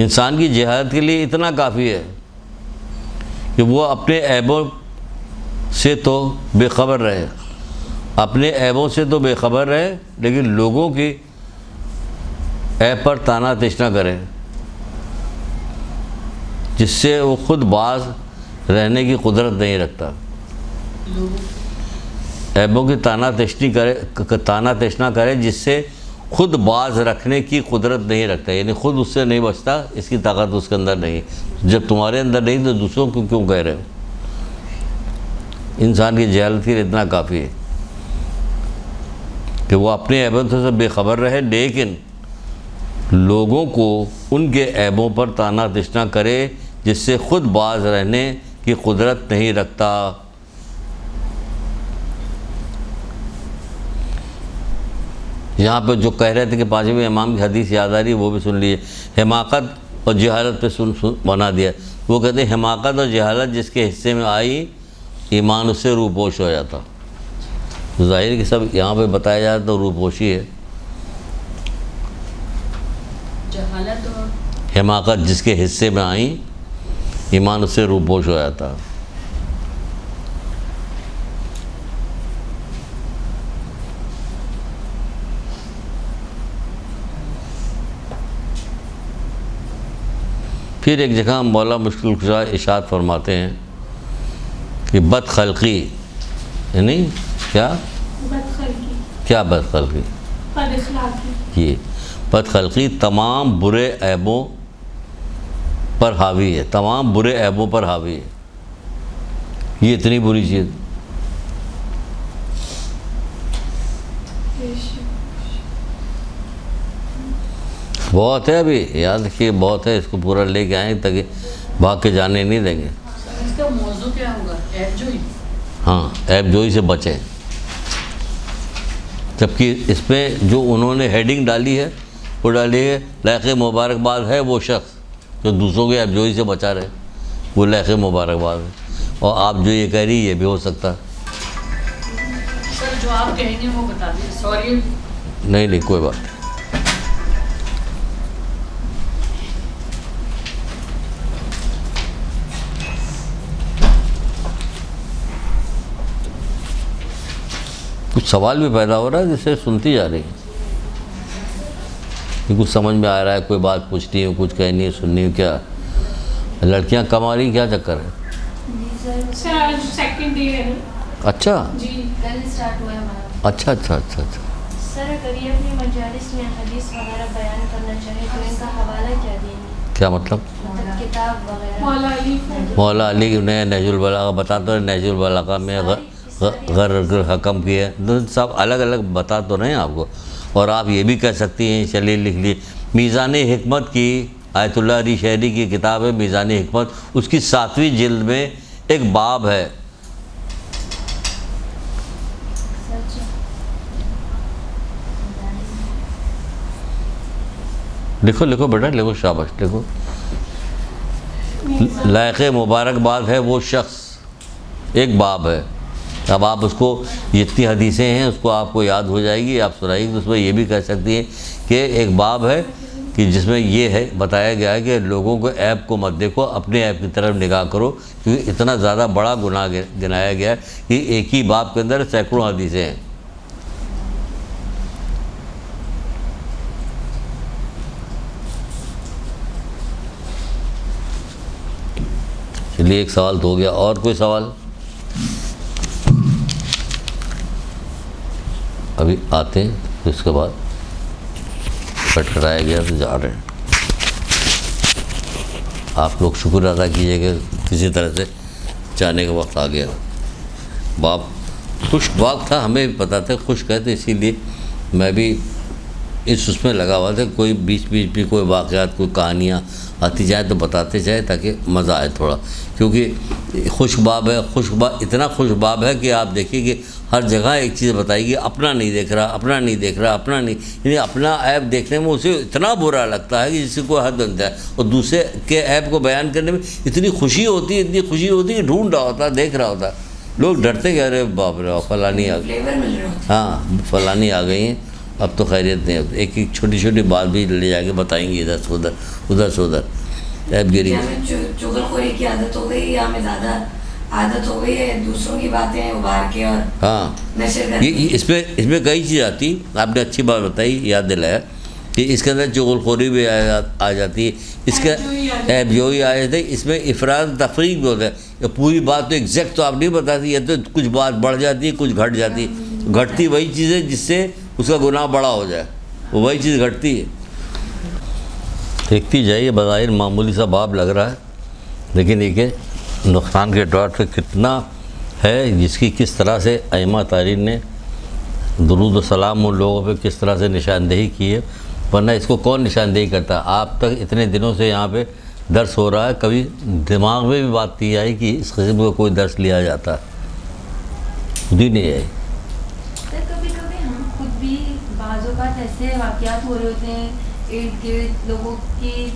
انسان کی جہالت کے لیے اتنا کافی ہے کہ وہ اپنے عیبوں سے تو بے خبر رہے، اپنے عیبوں سے تو بے خبر رہے لیکن لوگوں کی عیب پر طعنہ تشنا کرے، جس سے وہ خود باز رہنے کی قدرت نہیں رکھتا، عیبوں کی طعنہ تشنا کرے جس سے خود باز رکھنے کی قدرت نہیں رکھتا، یعنی خود اس سے نہیں بچتا، اس کی طاقت اس کے اندر نہیں۔ جب تمہارے اندر نہیں تو دوسروں کو کیوں کہہ رہے ہو؟ انسان کی جہالت کے لیے اتنا کافی ہے کہ وہ اپنے عیبوں سے بے خبر رہے لیکن لوگوں کو ان کے عیبوں پر طعنہ تشنا کرے جس سے خود باز رہنے کی قدرت نہیں رکھتا۔ یہاں پہ جو کہہ رہے تھے کہ پانچویں امام کی حدیث یاد آ رہی ہے، وہ بھی سن لیجیے۔ حماقت اور جہالت پہ بنا دیا۔ وہ کہتے ہیں حماقت اور جہالت جس کے حصے میں آئی ایمان اس سے روپوش ہو جاتا۔ ظاہر کہ سب یہاں پہ بتایا جاتا تو روپوشی ہے۔ جہالت اور حماقت جس کے حصے میں آئی ایمان اس سے روپوش ہو جاتا۔ پھر ایک جگہ مولا مشکل کشا ارشاد فرماتے ہیں کہ بد خلقی یعنی کیا بد خلقی یہ بد خلقی تمام برے عیبوں پر حاوی ہے، تمام برے عیبوں پر حاوی ہے۔ یہ اتنی بری چیز بہت ہے، ابھی یاد رکھیے بہت ہے، اس کو پورا لے کے آئیں تاکہ بھاگ کے جانے نہیں دیں گے۔ اس کا موضوع کیا ہوگا؟ عیب جوئی؟ ہاں، عیب جوئی سے بچیں۔ جبکہ اس پہ جو انہوں نے ہیڈنگ ڈالی ہے وہ ڈالی ہے لائق مبارکباد ہے وہ شخص جو دوسروں کے عیب جوئی سے بچا رہے، وہ لائق مبارکباد ہے۔ اور آپ جو یہ کہہ رہی یہ بھی ہو سکتا ہے۔ سر جو آپ کہیں گے وہ بتا دیجیے۔ سوری نہیں کوئی بات نہیں۔ کچھ سوال بھی پیدا ہو رہا ہے جسے سنتی جا رہی ہے کہ کچھ سمجھ میں آ رہا ہے، کوئی بات پوچھنی ہے، کچھ کہنی ہے، سننی ہے۔ کیا لڑکیاں کم آ رہی، کیا چکر ہے؟ سر سیکنڈ ڈے ہے اچھا جی، کل اسٹارٹ ہوا ہے ہمارا۔ اچھا سر اگر یہ اپنی مجالس میں حدیث وغیرہ بیان کرنا چاہے تو ان کا حوالہ کیا دیں گے؟ کیا مطلب؟ کتاب وغیرہ۔ مولا علی نے نہج البلاغہ بتاتا ہے، نہج البلاغہ میں غر حکم کی ہے، سب الگ الگ بتا تو رہے ہیں آپ کو۔ اور آپ یہ بھی کہہ سکتی ہیں، چلیے لکھ لی، میزان حکمت کی آیت اللہ علی شہری کی کتاب ہے میزان حکمت، اس کی 7ویں جلد میں ایک باب ہے۔ لکھو بیٹا، لکھو، شاباش لکھو۔ لائق مبارکباد ہے وہ شخص، ایک باب ہے۔ اب آپ اس کو جتنی حدیثیں ہیں اس کو آپ کو یاد ہو جائے گی، آپ سنائیے گی، تو اس میں یہ بھی کہہ سکتی ہیں کہ ایک باب ہے کہ جس میں یہ ہے بتایا گیا ہے کہ لوگوں کو عیب کو مت دیکھو، اپنے عیب کی طرف نگاہ کرو، کیونکہ اتنا زیادہ بڑا گناہ گنایا گیا ہے کہ ایک ہی باب کے اندر سینکڑوں حدیثیں ہیں۔ چلیے ایک سوال تو ہو گیا، اور کوئی سوال؟ ابھی آتے ہیں تو اس کے بعد کٹ کرایا گیا تو جا رہے ہیں۔ آپ لوگ شکر ادا کیجیے کہ کسی طرح سے جانے کا وقت آ گیا۔ باپ خشک وقت تھا، ہمیں بھی پتہ تھا خشک ہے، تو اسی لیے میں بھی اس میں لگا ہوا تھا، کوئی بیچ بھی کوئی واقعات، کوئی کہانیاں آتی جائیں تو بتاتے جائیں تاکہ مزہ آئے تھوڑا، کیونکہ خشک باب ہے، اتنا خشک باب ہے کہ آپ دیکھیے کہ ہر جگہ ایک چیز بتائی گی، اپنا نہیں دیکھ رہا، اپنا نہیں دیکھ رہا، اپنا نہیں، یعنی اپنا عیب دیکھنے میں اسے اتنا برا لگتا ہے کہ جس سے کوئی حد بنتا ہے، اور دوسرے کے عیب کو بیان کرنے میں اتنی خوشی ہوتی ہے کہ ڈھونڈ رہا ہوتا ہے، دیکھ رہا ہوتا ہے۔ لوگ ڈرتے کہہ رہے باپ رے فلانی آ گئی، ہاں فلانی آ گئی ہیں، اب تو خیریت نہیں، ایک چھوٹی چھوٹی بات بھی لے جا کے بتائیں گے، ادھر سے ادھر، ادھر سے ادھر، عیب گیری۔ چغلخوری کی عادت ہو گئی، یا ہمیں زیادہ عادت ہو گئی ہے دوسروں کی باتیں ابھار کے اور ہاں، اس میں کئی چیز آتی، آپ نے اچھی بات بتائی، یاد دلایا کہ اس کے اندر چغلخوری بھی آ جاتی ہے، اس کا عیب جوئی آ جاتی ہے، اس میں افراد تفریق بھی ہوتا ہے، پوری بات تو ایگزیکٹ تو آپ نہیں بتاتی، یہ تو کچھ بات بڑھ جاتی ہے، کچھ گھٹ جاتی ہے، گھٹتی وہی چیز ہے جس سے اس کا گناہ بڑا ہو جائے، وہی چیز گھٹتی ہے۔ دیکھتی جائیے، بظاہر معمولی سا باب لگ رہا ہے، لیکن دیکھیں نقصان کے طور پہ کتنا ہے، جس کی کس طرح سے ائمہ تاریخ نے درود و سلام ان لوگوں پہ کس طرح سے نشاندہی کی ہے، ورنہ اس کو کون نشاندہی کرتا. آپ تک اتنے دنوں سے یہاں پہ درس ہو رہا ہے, کبھی دماغ میں بھی بات نہیں آئی کہ اس قسم کا کوئی درس لیا جاتا, خود ہی نہیں آئی. سر کبھی کبھی ہم خود بھی بعض اوقات ایسے واقعات ہو رہے ہوتے ہیں ارد گرد لوگوں کی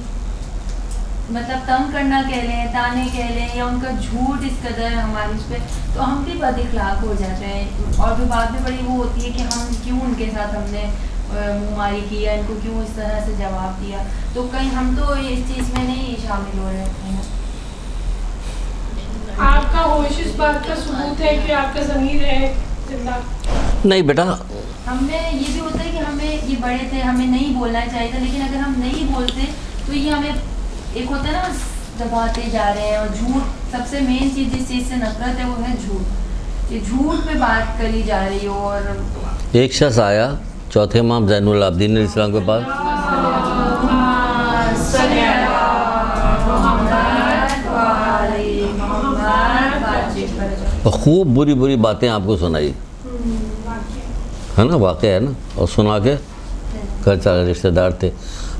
مطلب تنگ کرنا کہہ لیں, تانے کہہ لیں, یا ان کا جھوٹ اس قدر ہماری اس پہ, تو ہم بھی بد اخلاق ہو جاتے ہیں. اور پھر بات بھی بڑی وہ ہوتی ہے کہ ہم کیوں ان کے ساتھ ہم نے منہ ماری کی, یا ان کو کیوں اس طرح سے جواب دیا. تو کہیں ہم تو اس چیز میں نہیں شامل ہو رہے ہیں. آپ کا ہوش اس بات کا ثبوت ہے کہ آپ کا ضمیر ہے زندہ؟ نہیں بیٹا, ہمیں یہ بھی ہوتا ہے کہ ہمیں یہ بڑے تھے, ہمیں نہیں بولنا چاہیے تھا, لیکن اگر ہم نہیں بولتے تو یہ ہمیں ایک ہوتا ہے نا دباتے جا رہے ہیں. اور جھوٹ سب سے مین چیز جس چیز سے نفرت ہے وہ ہے جھوٹ. یہ جھوٹ پہ بات کری جا رہی ہو. اور ایک شخص آیا چوتھے امام زین العابدین علیہ السلام کے پاس, اور خوب بری بری باتیں آپ کو سنائی, ہے نا, واقعہ ہے نا, اور سنا کے گھر چلے. رشتہ دار تھے,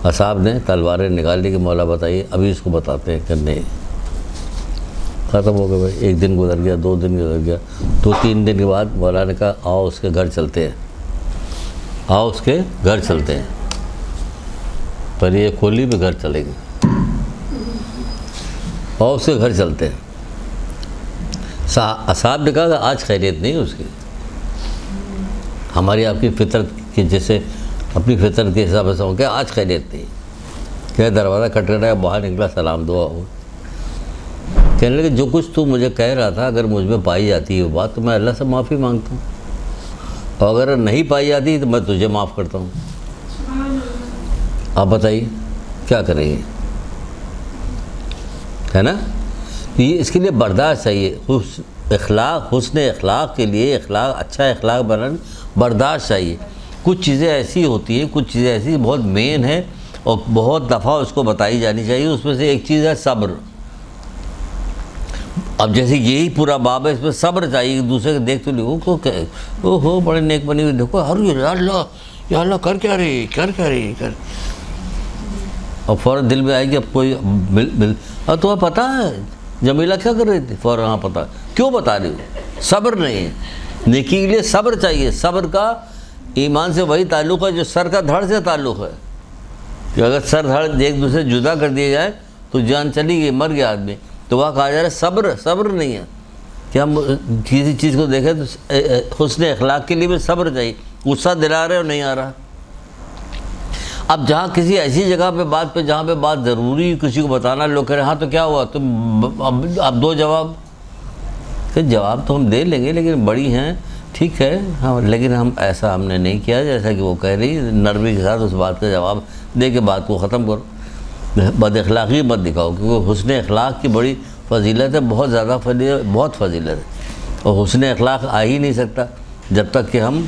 اصحاب نے تلواریں نکال لی کہ مولا بتائیے, ابھی اس کو بتاتے ہیں کہ نہیں. ختم ہو گیا بھائی. ایک دن گزر گیا, 2 دن گزر گیا, 2-3 دن کے بعد مولا نے کہا آؤ اس کے گھر چلتے ہیں, آؤ اس کے گھر چلتے ہیں. پر یہ کھولی پہ گھر چلیں گے, آؤ اس کے گھر چلتے ہیں. اصحاب نے کہا کہ آج خیریت نہیں اس کی, ہماری آپ کی فطرت کی جیسے اپنی فطرت کے حساب سے ہو گیا, آج خیریت نہیں. کیا دروازہ کھٹکھٹایا ہے, باہر نکلا, سلام دعا ہو. کہنے لگے جو کچھ تو مجھے کہہ رہا تھا اگر مجھ میں پائی جاتی ہے وہ بات تو میں اللہ سے معافی مانگتا ہوں, اور اگر نہیں پائی جاتی تو میں تجھے معاف کرتا ہوں. آپ بتائیے کیا کریں گے, ہے نا. یہ اس کے لیے برداشت چاہیے. حسن اخلاق کے لیے, اچھا اخلاق بنانے برداشت چاہیے. کچھ چیزیں ایسی ہوتی ہیں, کچھ چیزیں ایسی بہت مین ہیں اور بہت دفعہ اس کو بتائی جانی چاہیے. اس میں سے ایک چیز ہے صبر. اب جیسے یہی پورا باب ہے, اس میں صبر چاہیے. دوسرے کو دیکھ تو لوگوں کو او ہو بڑے نیک بنی ہوئی, دیکھو ہر یا اللہ کر کیا رہی, کر اور فوراً دل میں آئے کہ اب کوئی اور تمہیں پتہ ہے جمیلہ کیا کر رہی تھی, فوراً ہاں پتہ. کیوں بتا رہی ہو؟ صبر نہیں ہے. نیکی کے لیے صبر چاہیے. صبر کا ایمان سے وہی تعلق ہے جو سر کا دھڑ سے تعلق ہے, کہ اگر سر دھڑ ایک دوسرے جدا کر دیا جائے تو جان چلی گئی, مر گیا آدمی. تو وہاں کہا جا رہا ہے صبر نہیں ہے کہ ہم کسی چیز کو دیکھیں تو حسن اخلاق کے لیے بھی صبر چاہیے. غصہ دلا رہے اور نہیں آ رہا. اب جہاں کسی ایسی جگہ پہ بات جہاں پہ بات ضروری کسی کو بتانا, لوگ کہہ رہے ہیں ہاں تو کیا ہوا, تم اب دو جواب. کہ جواب تو ہم دے لیں گے لیکن بڑی ہیں, ٹھیک ہے ہاں, لیکن ہم نے نہیں کیا جیسا کہ وہ کہہ رہی. نرمی کے ساتھ اس بات کا جواب دے کے بات کو ختم کرو. بد اخلاقی مت دکھاؤ, کیونکہ حسن اخلاق کی بڑی فضیلت ہے, بہت زیادہ بہت فضیلت ہے. اور حسن اخلاق آ ہی نہیں سکتا جب تک کہ ہم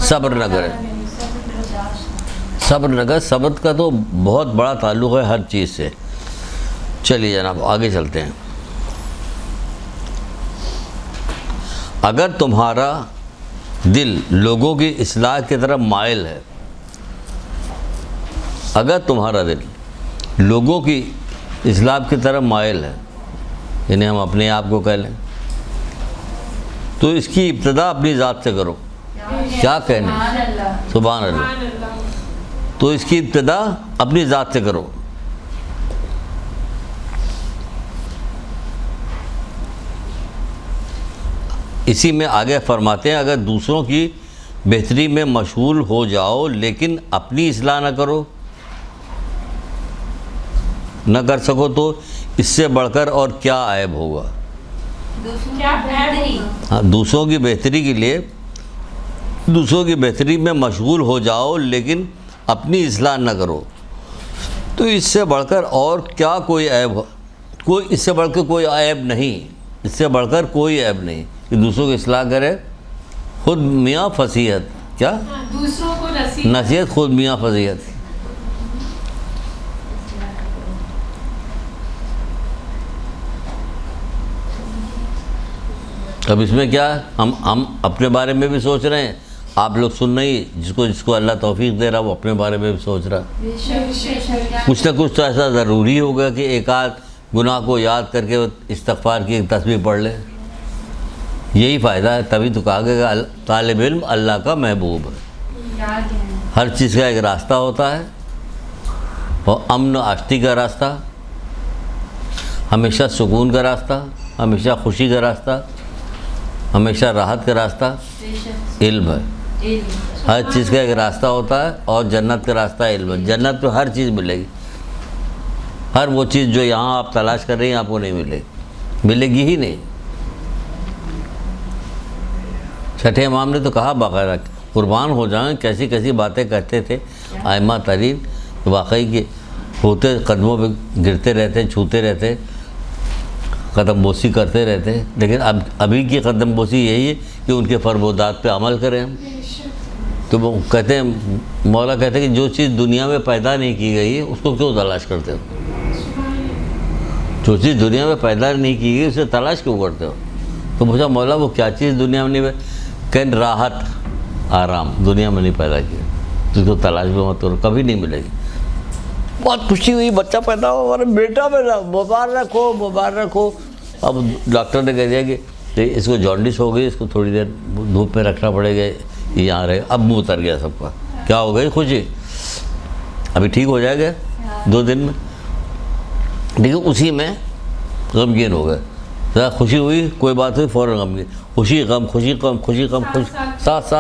صبر نہ کریں. صبر کا تو بہت بڑا تعلق ہے ہر چیز سے. چلیے جناب آگے چلتے ہیں. اگر تمہارا دل لوگوں کی اصلاح کی طرف مائل ہے, اگر تمہارا دل لوگوں کی اصلاح کی طرف مائل ہے, یعنی ہم اپنے آپ کو کہہ لیں, تو اس کی ابتدا اپنی ذات سے کرو. کیا کہنے, سبحان اللہ. تو اس کی ابتدا اپنی ذات سے کرو. اسی میں آگے فرماتے ہیں اگر دوسروں کی بہتری میں مشغول ہو جاؤ لیکن اپنی اصلاح نہ کرو, نہ کر سکو, تو اس سے بڑھ کر اور کیا عیب ہوگا. ہاں, دوسروں کی بہتری کے لیے دوسروں کی بہتری میں مشغول ہو جاؤ لیکن اپنی اصلاح نہ کرو, تو اس سے بڑھ کر اور کیا کوئی عیب, اس سے بڑھ کر کوئی عیب نہیں, اس سے بڑھ کر کوئی عیب نہیں کہ دوسروں کی اصلاح کرے. خود میاں فصیحت, کیا دوسروں کو نصیحت, خود میاں فصیحت. اب اس میں کیا ہم اپنے بارے میں بھی سوچ رہے ہیں آپ لوگ سن نہیں، جس کو اللہ توفیق دے رہا وہ اپنے بارے میں بھی سوچ رہا. کچھ نہ کچھ تو ایسا ضروری ہوگا کہ ایک آدھ گناہ کو یاد کر کے استغفار کی ایک تسبیح پڑھ لے. یہی فائدہ ہے. تبھی تو کہا گیا کہ طالب علم اللہ کا محبوب ہے. ہر چیز کا ایک راستہ ہوتا ہے، اور امن و آشتی کا راستہ، ہمیشہ سکون کا راستہ، ہمیشہ خوشی کا راستہ، ہمیشہ راحت کا راستہ علم ہے. ہر چیز کا ایک راستہ ہوتا ہے، اور جنت کا راستہ علم ہے. جنت میں ہر چیز ملے گی. ہر وہ چیز جو یہاں آپ تلاش کر رہی ہیں آپ کو نہیں ملے گی ہی نہیں. چھٹے امام نے تو کہا باقاعدہ، قربان ہو جائیں کیسی کیسی باتیں کرتے تھے ائمہ ترین، واقعی کہ ہوتے قدموں پہ گرتے رہتے، چھوتے رہتے، قدم بوسی کرتے رہتے. لیکن ابھی کی قدم بوسی یہی ہے کہ ان کے فرمودات پہ عمل کریں ہم. تو وہ کہتے ہیں، مولا کہتے ہیں کہ جو چیز دنیا میں پیدا نہیں کی گئی ہے اس کو کیوں تلاش کرتے ہو؟ جو چیز دنیا میں پیدا نہیں کی گئی اسے تلاش کیوں کرتے ہو؟ تو پوچھا مولا وہ کیا چیز دنیا میں نہیں، کہ راحت آرام دنیا میں نہیں پیدا کیا، جس کو تلاش بھی مت کرو، کبھی نہیں ملے گی. بہت خوشی ہوئی، بچہ پیدا ہو، ہمارا بیٹا پیدا، مبارک ہو مبارک ہو. اب ڈاکٹر نے کہہ دیا کہ اس کو جانڈس ہو گئی، اس کو تھوڑی دیر دھوپ میں رکھنا پڑے گا، یہاں رہے. اب منہ اتر گیا سب کا. کیا ہو گئی؟ خوشی. ابھی ٹھیک ہو جائے گا 2 دن میں. لیکن اسی میں غمگین ہو گئے. ذرا خوشی ہوئی، کوئی بات ہوئی، فوراً غمگین. خوشی غم خوشی غم خوشی غم خوشی، ساتھ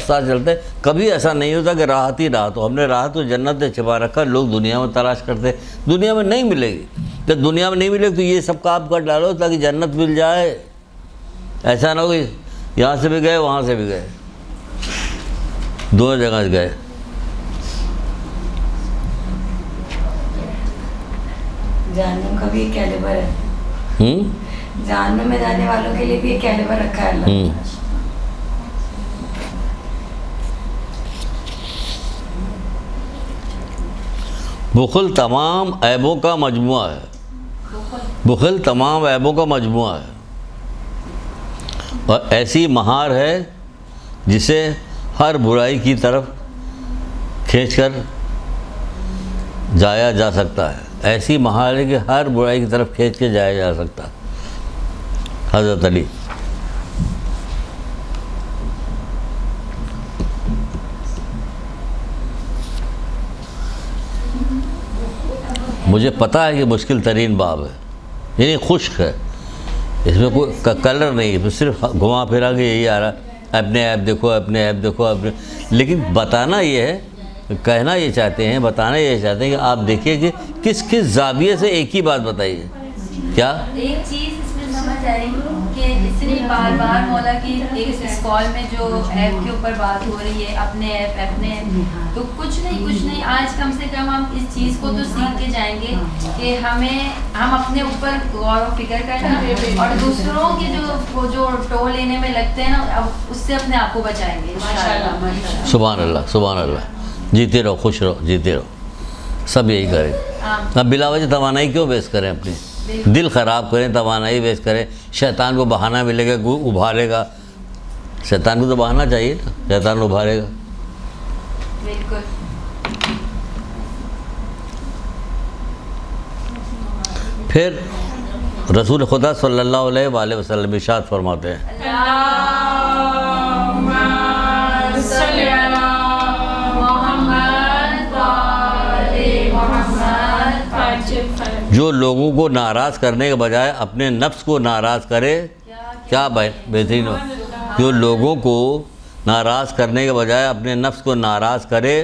چلتے. کبھی ایسا نہیں ہوتا کہ راحت ہی راحت ہو. ہم نے راحت کو جنت سے چھپا رکھا. لوگ دنیا میں تلاش کرتے، دنیا میں نہیں ملے گی. جب دنیا میں نہیں ملے گی تو یہ سب کام کر ڈالو تاکہ جنت مل جائے. ایسا نہ ہو کہ یہاں سے بھی گئے وہاں سے بھی گئے، دونوں جگہ سے گئے. جہنم کا بھی ایک کیلیبر ہے. جہنم میں جانے والوں کے لیے بھی ایک کیلیبر رکھا ہے اللہ. بخل تمام عیبوں کا مجموعہ ہے. بخل تمام عیبوں کا مجموعہ ہے، اور ایسی مہار ہے جسے ہر برائی کی طرف کھینچ کر جایا جا سکتا ہے. ایسی مہار ہے کہ ہر برائی کی طرف کھینچ کے جایا جا سکتا ہے. حضرت علی. مجھے پتہ ہے کہ مشکل ترین باب ہے، یعنی خشک ہے، اس میں کوئی کلر نہیں ہے، صرف گھما پھرا کے یہی آ رہا ہے، اپنے ایپ دیکھو اپنے ایپ دیکھو اپنے. لیکن بتانا یہ ہے، کہنا یہ چاہتے ہیں، بتانا یہ چاہتے ہیں کہ آپ دیکھیے کہ کس زاویے سے ایک ہی بات بتائیے. کیا ایک چیز اس میں سمجھ آئی کہ اتنی بار بار مولا کی ایک اس کال میں جو ایپ کے اوپر بات ہو رہی ہے، اپنے ایپ، تو کچھ نہیں آج کم سے کم ہم اس چیز کو تو سیکھ کے جائیں گے کہ ہم اپنے اوپر غور و فکر کرنا، اور دوسروں کے جو ٹو لینے میں لگتے ہیں نا، اب اس سے اپنے آپ کو بچائیں گے. سبحان اللہ سبحان اللہ. جیتے رہو، خوش رہو، جیتے رہو. سب یہی کریں. اب بلا وجہ توانائی کیوں ویسٹ کریں اپنی؟ دل خراب کریں، توانائی ویسٹ کریں. شیطان کو بہانہ ملے گا، ابھارے گا. شیطان کو تو بہانہ چاہیے نا، شیطان ابھارے گا. بالکل. پھر رسول خدا صلی اللہ علیہ وآلہ وسلم ارشاد فرماتے ہیں، جو لوگوں کو ناراض کرنے کے بجائے اپنے نفس کو ناراض کرے. کیا بہترین ہو. جو لوگوں کو ناراض کرنے کے بجائے اپنے نفس کو ناراض کرے،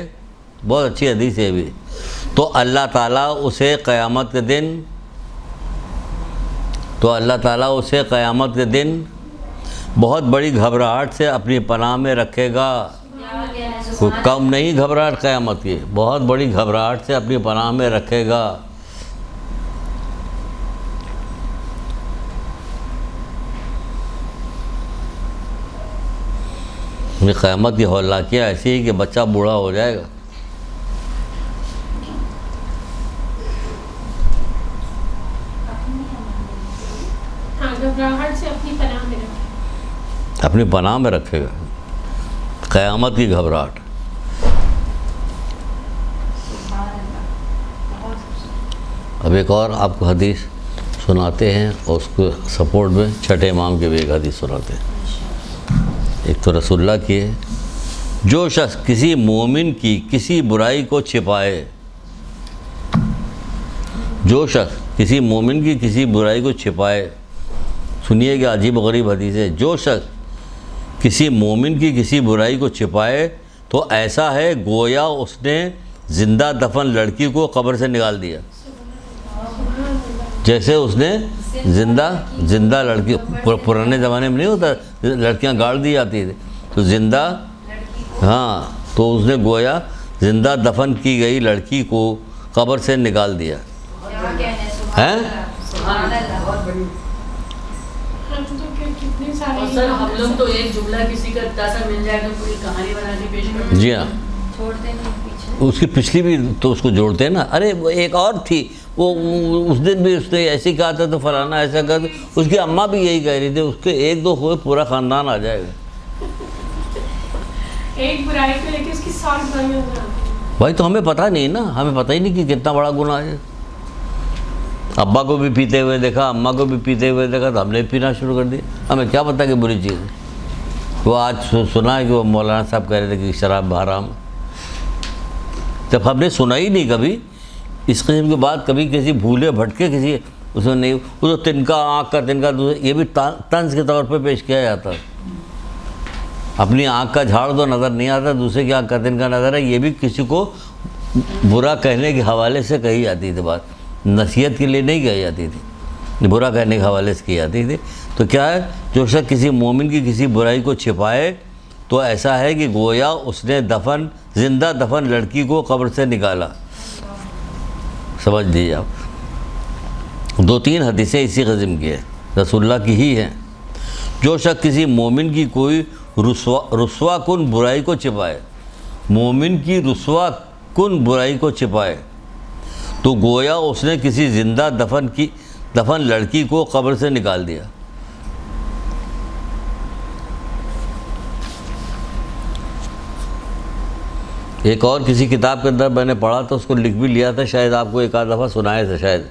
بہت اچھی حدیث ہے بھی، تو اللہ تعالیٰ اسے قیامت کے دن بہت بڑی گھبراہٹ سے اپنی پناہ میں رکھے گا. کوئی کم نہیں گھبراہٹ قیامت کی، بہت بڑی گھبراہٹ سے اپنی پناہ میں رکھے گا. قیامت کی ہولناکیاں ایسی ہے کہ بچہ بوڑھا ہو جائے گا. گھبراہٹ سے اپنی پناہ میں رکھے اپنی پناہ میں رکھے گا. قیامت کی گھبراہٹ. اب ایک اور آپ کو حدیث سناتے ہیں اور اس کو سپورٹ میں چھٹے امام کے بھی ایک حدیث سناتے ہیں. ایک تو رسول اللہ کی ہے، جو شخص کسی مومن کی کسی برائی کو چھپائے، جو شخص کسی مومن کی کسی برائی کو چھپائے، سنیے کہ عجیب و غریب حدیث ہے، جو شخص کسی مومن کی کسی برائی کو چھپائے تو ایسا ہے گویا اس نے زندہ دفن لڑکی کو قبر سے نکال دیا. جیسے اس نے زندہ لڑکی، پرانے زمانے میں نہیں ہوتا لڑکیاں گاڑ دی جاتی تھی، تو زندہ، ہاں، تو اس نے گویا زندہ دفن کی گئی لڑکی کو قبر سے نکال دیا. ہیں کتنی ساری سر ہم لوگ تو ایک جملہ کسی کا اتنا سا مل جائے تو پوری کہانی بنا کے پیش کرتے ہیں. جی ہاں، چھوڑتے نہیں پیچھے. اس کی پچھلی بھی تو اس کو جوڑتے ہیں نا. ارے وہ ایک اور تھی، وہ اس دن بھی اس نے ایسے کہا تھا تو فلانا ایسا کہا تھا. اس کی اماں بھی یہی کہہ رہی تھی، اس کے ایک دو ہوئے پورا خاندان آ جائے گا. ایک برائی کو لے کے اس کی 7 برائیاں بناتے ہیں. بھائی تو ہمیں پتہ نہیں نا، ہمیں پتہ ہی نہیں کہ کتنا بڑا گناہ ہے. ابا کو بھی پیتے ہوئے دیکھا، اماں کو بھی پیتے ہوئے دیکھا تو ہم نے پینا شروع کر دیا. ہمیں کیا پتہ کہ بری چیز ہے. وہ آج سنا ہے کہ وہ مولانا صاحب کہہ رہے تھے کہ شراب حرام، جب ہم نے سنا ہی نہیں کبھی اس قسم کی بات. کبھی کسی بھولے بھٹکے کسی اس میں نہیں، وہ تو تنکا آنکھ کا تنکا دوسرے، یہ بھی طنز کے طور پہ پیش کیا جاتا ہے. اپنی آنکھ کا جھاڑ تو نظر نہیں آتا، دوسرے کی آنکھ کا تنکا نظر ہے. یہ بھی کسی کو برا کہنے کے حوالے سے کہی جاتی تھی بات، نصیحت کے لیے نہیں کہی جاتی تھی، برا کہنے کے حوالے سے کی جاتی تھی. تو کیا ہے، جو شخص کسی مومن کی کسی برائی کو چھپائے تو ایسا ہے کہ گویا اس نے زندہ دفن لڑکی کو قبر سے نکالا. سمجھ لیجیے آپ. 2-3 حدیثیں اسی قسم کی ہیں، رسول اللہ کی ہی ہیں. جو شخص کسی مومن کی کوئی رسوا کن برائی کو چھپائے، مومن کی رسوا کن برائی کو چھپائے تو گویا اس نے کسی زندہ دفن لڑکی کو قبر سے نکال دیا. ایک اور کسی کتاب کے اندر میں نے پڑھا تھا، اس کو لکھ بھی لیا تھا، شاید آپ کو ایک آدھ دفعہ سنایا تھا شاید.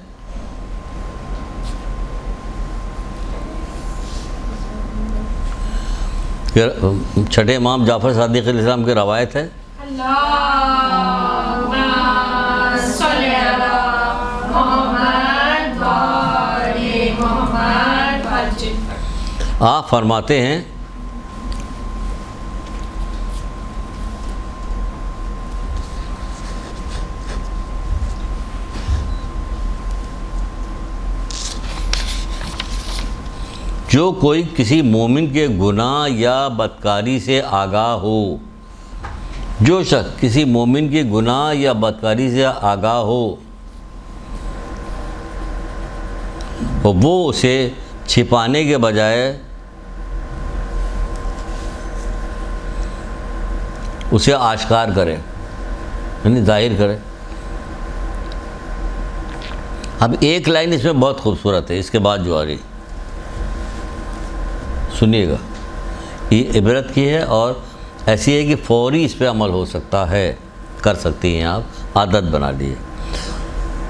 کہ چھٹے امام جعفر صادق علیہ السلام کی روایت ہے، آپ فرماتے ہیں جو کوئی کسی مومن کے گناہ یا بدکاری سے آگاہ ہو، جو شخص کسی مومن کے گناہ یا بدکاری سے آگاہ ہو وہ اسے چھپانے کے بجائے اسے آشکار کرے، یعنی ظاہر کرے. اب ایک لائن اس میں بہت خوبصورت ہے، اس کے بعد جو آ رہی سنیے گا. یہ عبرت کی ہے اور ایسی ہے کہ فوری اس پہ عمل ہو سکتا ہے، کر سکتی ہیں آپ، عادت بنا لیے.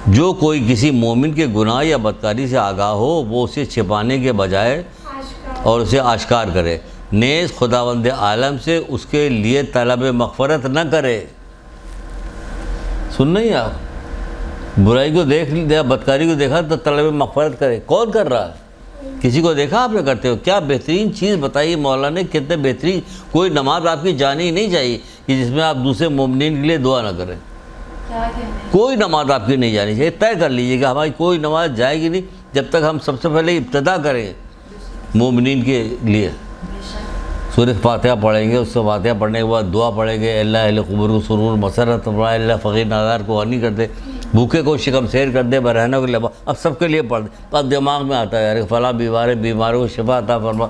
جو کوئی کسی مومن کے گناہ یا بدکاری سے آگاہ ہو وہ اسے چھپانے کے بجائے اور اسے آشکار کرے، نیز خداوند عالم سے اس کے لیے طلب مغفرت نہ کرے. سن نہیں آپ، برائی کو دیکھ لیا، بدکاری کو دیکھا تو طلب مغفرت کرے. کون کر رہا ہے؟ کسی کو دیکھا آپ نے کرتے ہو؟ کیا بہترین چیز بتائی مولا نے، کتنے بہترین. کوئی نماز آپ کی جانی نہیں چاہیے کہ جس میں آپ دوسرے مومنین کے لیے دعا نہ کریں. کوئی نماز آپ کی نہیں جانی چاہیے. طے کر لیجئے کہ ہماری کوئی نماز جائے گی نہیں جب تک ہم سب سے پہلے ابتدا کریں مومنین کے لیے. سورہ فاتحہ پڑھیں گے، اس سے فاتحہ پڑھنے کے بعد دعا پڑھیں گے، اللہ اہل قبور کو سرور مسرت فرمائے، اللہ فقیر نادار کو غنی کر دے، بھوکے کو شکم سیر کر دے، برہنوں کو لباس. اب سب کے لیے پڑھ دے. اب دماغ میں آتا ہے یار فلاں بیماروں کو شفا عطا فرما،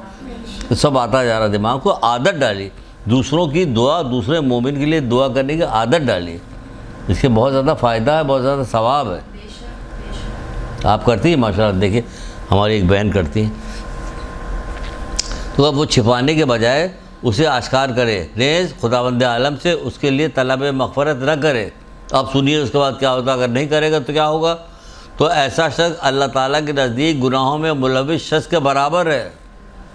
سب آتا جا رہا. دماغ کو عادت ڈالی، دوسروں کی دعا، دوسرے مومن کے لیے دعا کرنے کی عادت ڈالی. اس کے بہت زیادہ فائدہ ہے، بہت زیادہ ثواب ہے. آپ کرتی ہیں ماشاءاللہ. دیکھیں ہماری ایک بہن کرتی ہیں، تو اب وہ چھپانے کے بجائے اسے آشکار کرے، نیز خداوند عالم سے اس کے لیے طلب مغفرت نہ کرے۔ اب سنیے اس کے بعد کیا ہوتا، اگر نہیں کرے گا تو کیا ہوگا؟ تو ایسا شخص اللہ تعالیٰ کے نزدیک گناہوں میں ملوث شخص کے برابر ہے۔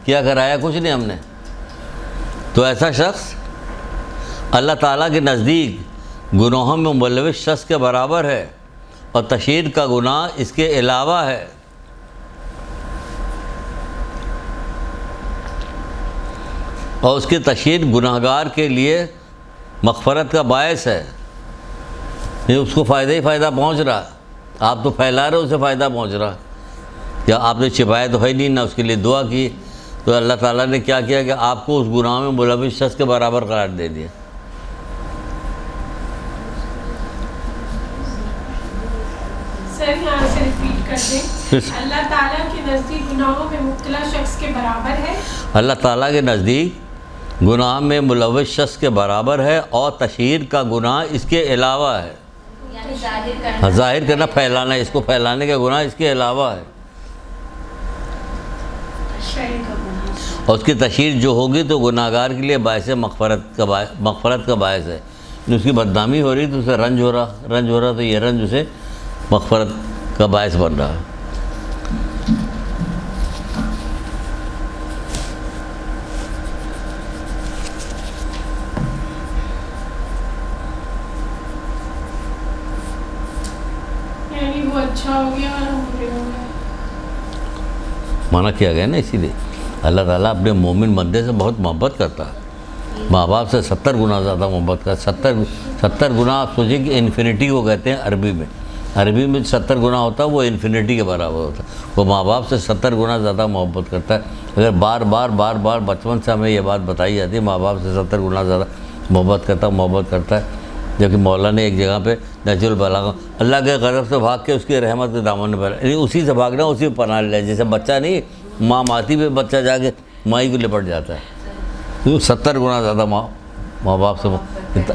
کیا کرایا؟ کچھ نہیں ہم نے۔ تو ایسا شخص اللہ تعالیٰ کے نزدیک گناہوں میں ملوث شخص کے برابر ہے، اور تشہیر کا گناہ اس کے علاوہ ہے۔ اور اس کی تشہیر گناہ گار کے لیے مغفرت کا باعث ہے، یہ اس کو فائدہ ہی فائدہ پہنچ رہا۔ آپ تو پھیلا رہے، اسے فائدہ پہنچ رہا، یا آپ نے چھپایا تو ہے نہیں، نہ اس کے لیے دعا کی، تو اللہ تعالیٰ نے کیا کیا کہ آپ کو اس گناہ میں ملوث شخص کے برابر قرار دے دیا۔ سر یہاں سے ریپیٹ کر دیں، اللہ تعالیٰ کے نزدیک گناہوں میں مبتلا شخص کے برابر ہے، اللہ تعالیٰ کے نزدیک گناہ میں ملوث شخص کے برابر ہے، اور تشہیر کا گناہ اس کے علاوہ ہے۔ یعنی ظاہر کرنا، ظاہر کرنا، پھیلانا، اس کو پھیلانے کا گناہ اس کے علاوہ ہے۔ اور اس کی تشہیر جو ہوگی تو گناہ گار کے لیے باعث مغفرت کا باعث ہے۔ اس کی بدنامی ہو رہی تو اسے رنج ہو رہا تو یہ رنج اسے مغفرت کا باعث بن رہا ہے۔ یعنی وہ اچھا ہو گیا اور ہم برے ہو گئے۔ منع کیا گیا نا، اسی لیے اللہ تعالیٰ اپنے مومن بندے سے بہت محبت کرتا ہے، ماں باپ سے 70 گنا زیادہ محبت کرتا ہے۔ 70 گنا آپ سوچیں کہ انفینٹی کو کہتے ہیں عربی میں 70 گنا ہوتا ہے، وہ انفینٹی کے برابر ہوتا ہے۔ وہ ماں باپ سے 70 گنا زیادہ محبت کرتا ہے۔ اگر بار بار بچپن سے ہمیں یہ بات بتائی جاتی ہے، ماں باپ سے 70 گنا زیادہ محبت کرتا ہے، جبکہ مولا نے ایک جگہ پہ نہج البلاغہ اللہ کے غضب سے بھاگ کے اس کی رحمت کے دامن میں پھیلا، یعنی اسی سے بھاگنا، اسی پہ پناہ لے، جیسے بچہ نہیں ماں ماتی پہ بچہ جا کے مائی کو لپٹ جاتا ہے، 70 گنا زیادہ ماں باپ سے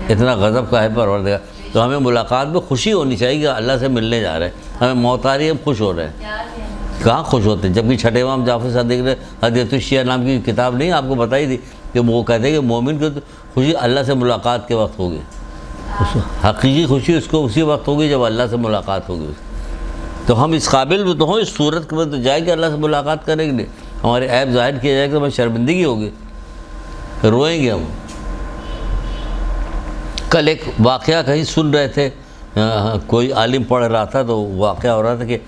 اتنا غضب کا ہے پروردگار۔ تو ہمیں ملاقات میں خوشی ہونی چاہیے کہ اللہ سے ملنے جا رہے ہیں، ہمیں موت آ رہی ہے، ہم خوش ہو رہے ہیں۔ کہاں خوش ہوتے ہیں؟ جبکہ چھٹے امام جعفر صادق نے حدیث الشیعہ نام کی کتاب نہیں آپ کو بتائی تھی کہ وہ کہتے ہیں کہ مومن کی خوشی اللہ سے ملاقات کے وقت ہوگی، حقیقی خوشی اس کو اسی وقت ہوگی جب اللہ سے ملاقات ہوگی۔ تو ہم اس قابل بھی تو ہوں، اس صورت کے بعد تو جائے کہ اللہ سے ملاقات کریں گے، ہمارے عیب ظاہر کیا جائے کہ ہمیں شرمندگی ہوگی، روئیں گے ہم۔ کل ایک واقعہ کہیں سن رہے تھے، کوئی عالم پڑھ رہا تھا تو واقعہ ہو رہا تھا کہ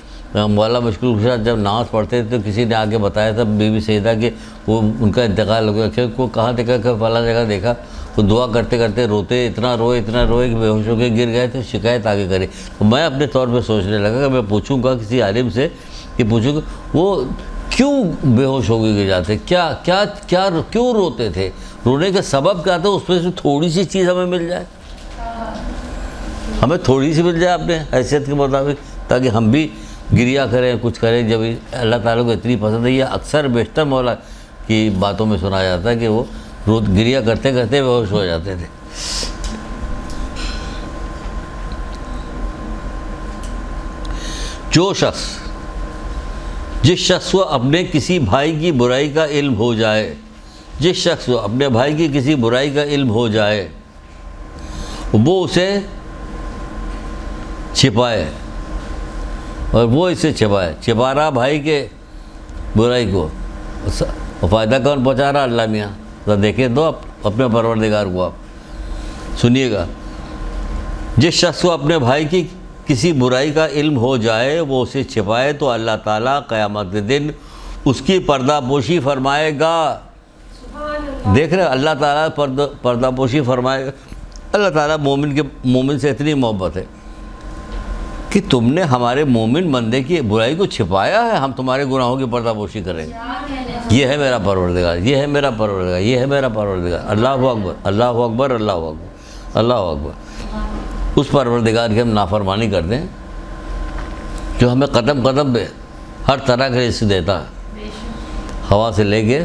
مولا مشکل کشا جب نماز پڑھتے تھے تو کسی نے آگے بتایا تھا بی بی سیدہ کہ وہ ان کا انتقال ہو گیا، کہ کو کہاں دیکھا کہ فلاں جگہ دیکھا، وہ دعا کرتے کرتے روتے، اتنا روئے کہ بے ہوش ہو کے گر گئے، تو شکایت آگے کرے۔ تو میں اپنے طور پہ سوچنے لگا کہ میں پوچھوں گا کسی عالم سے کہ پوچھوں گا وہ کیوں بے ہوش ہو کے گر جاتے، کیوں روتے تھے، رونے کا سبب کیا تھا، اس میں سے تھوڑی سی چیز ہمیں مل جائے، ہمیں تھوڑی سی مل جائے اپنے حیثیت کے مطابق، تاکہ ہم بھی گریا کریں، کچھ کریں۔ جب اللہ تعالیٰ کو اتنی پسند ہے، یہ اکثر بیشتر مولا کی باتوں میں سنا جاتا ہے کہ وہ گریا کرتے کرتے بے ہوش ہو جاتے تھے۔ جس شخص کو اپنے کسی بھائی کی برائی کا علم ہو جائے، جس شخص کو اپنے بھائی کی کسی برائی کا علم ہو جائے، وہ اسے چھپائے، اور وہ اسے چھپا رہا بھائی کے برائی کو، فائدہ کون پہنچا رہا؟ اللہ میاں۔ تو دیکھیں تو اپنے پروردگار کو آپ سنیے گا، جس شخص کو اپنے بھائی کی کسی برائی کا علم ہو جائے وہ اسے چھپائے تو اللہ تعالیٰ قیامت کے دن اس کی پردہ پوشی فرمائے گا۔ دیکھ رہے اللہ تعالیٰ پردہ پوشی فرمائے گا۔ اللہ تعالیٰ مومن سے اتنی محبت ہے کہ تم نے ہمارے مومن بندے کی برائی کو چھپایا ہے، ہم تمہارے گناہوں کی پردہ پوشی کریں گے۔ یہ ہے میرا پروردگار، یہ ہے میرا پروردگار، یہ ہے میرا پروردگار۔ اللہ اکبر، اللہ اکبر، اللہ اکبر، اللہ اکبر۔ اس پروردگار کی ہم نافرمانی کرتے ہیں جو ہمیں قدم قدم پہ ہر طرح کا رزق دیتا ہے، ہوا سے لے کے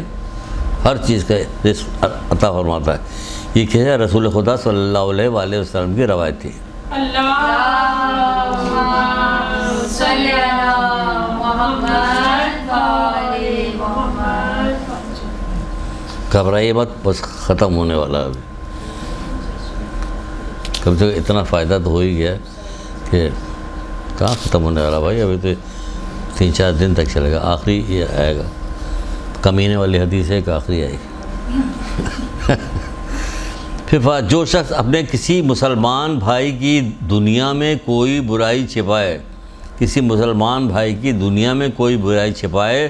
ہر چیز کا رزق عطا فرماتا ہے۔ یہ کیا ہے؟ رسول خدا صلی اللہ علیہ وآلہ وسلم کی روایت تھی۔ گھبرائیے مت، بس ختم ہونے والا ابھی، کم سے کم اتنا فائدہ تو ہو ہی گیا کہ کہاں ختم ہونے والا بھائی، ابھی تو 3-4 دن تک چلے گا، آخری یہ آئے گا، کمینے والی حدیث ہے کہ آخری آئے گی۔ پھر جو شخص اپنے کسی مسلمان بھائی کی دنیا میں کوئی برائی چھپائے، کسی مسلمان بھائی کی دنیا میں کوئی برائی چھپائے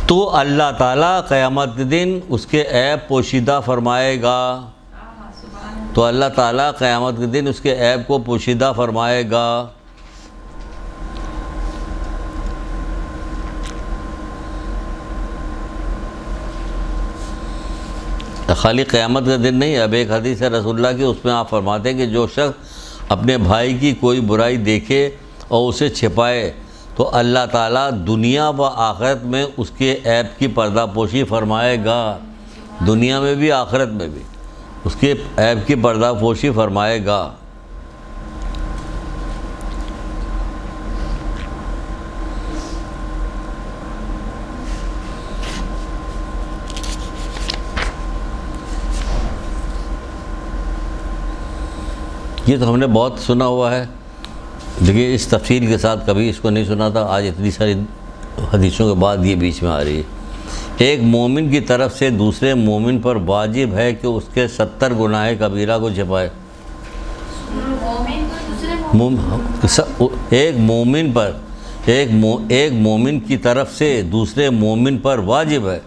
تو اللہ تعالیٰ قیامت کے دن اس کے عیب پوشیدہ فرمائے گا، تو اللہ تعالیٰ قیامت کے دن اس کے عیب کو پوشیدہ فرمائے گا۔ خالی قیامت کا دن نہیں، اب ایک حدیث ہے رسول اللہ کی، اس میں آپ فرماتے ہیں کہ جو شخص اپنے بھائی کی کوئی برائی دیکھے اور اسے چھپائے تو اللہ تعالیٰ دنیا و آخرت میں اس کے عیب کی پردہ پوشی فرمائے گا، دنیا میں بھی آخرت میں بھی اس کے عیب کی پردہ پوشی فرمائے گا۔ یہ تو ہم نے بہت سنا ہوا ہے، لیکن اس تفصیل کے ساتھ کبھی اس کو نہیں سنا تھا، آج اتنی ساری حدیثوں کے بعد یہ بیچ میں آ رہی ہے۔ ایک مومن کی طرف سے دوسرے مومن پر واجب ہے کہ اس کے 70 گناہ کبیرہ کو چھپائے۔ ایک مومن کی طرف سے دوسرے مومن پر واجب ہے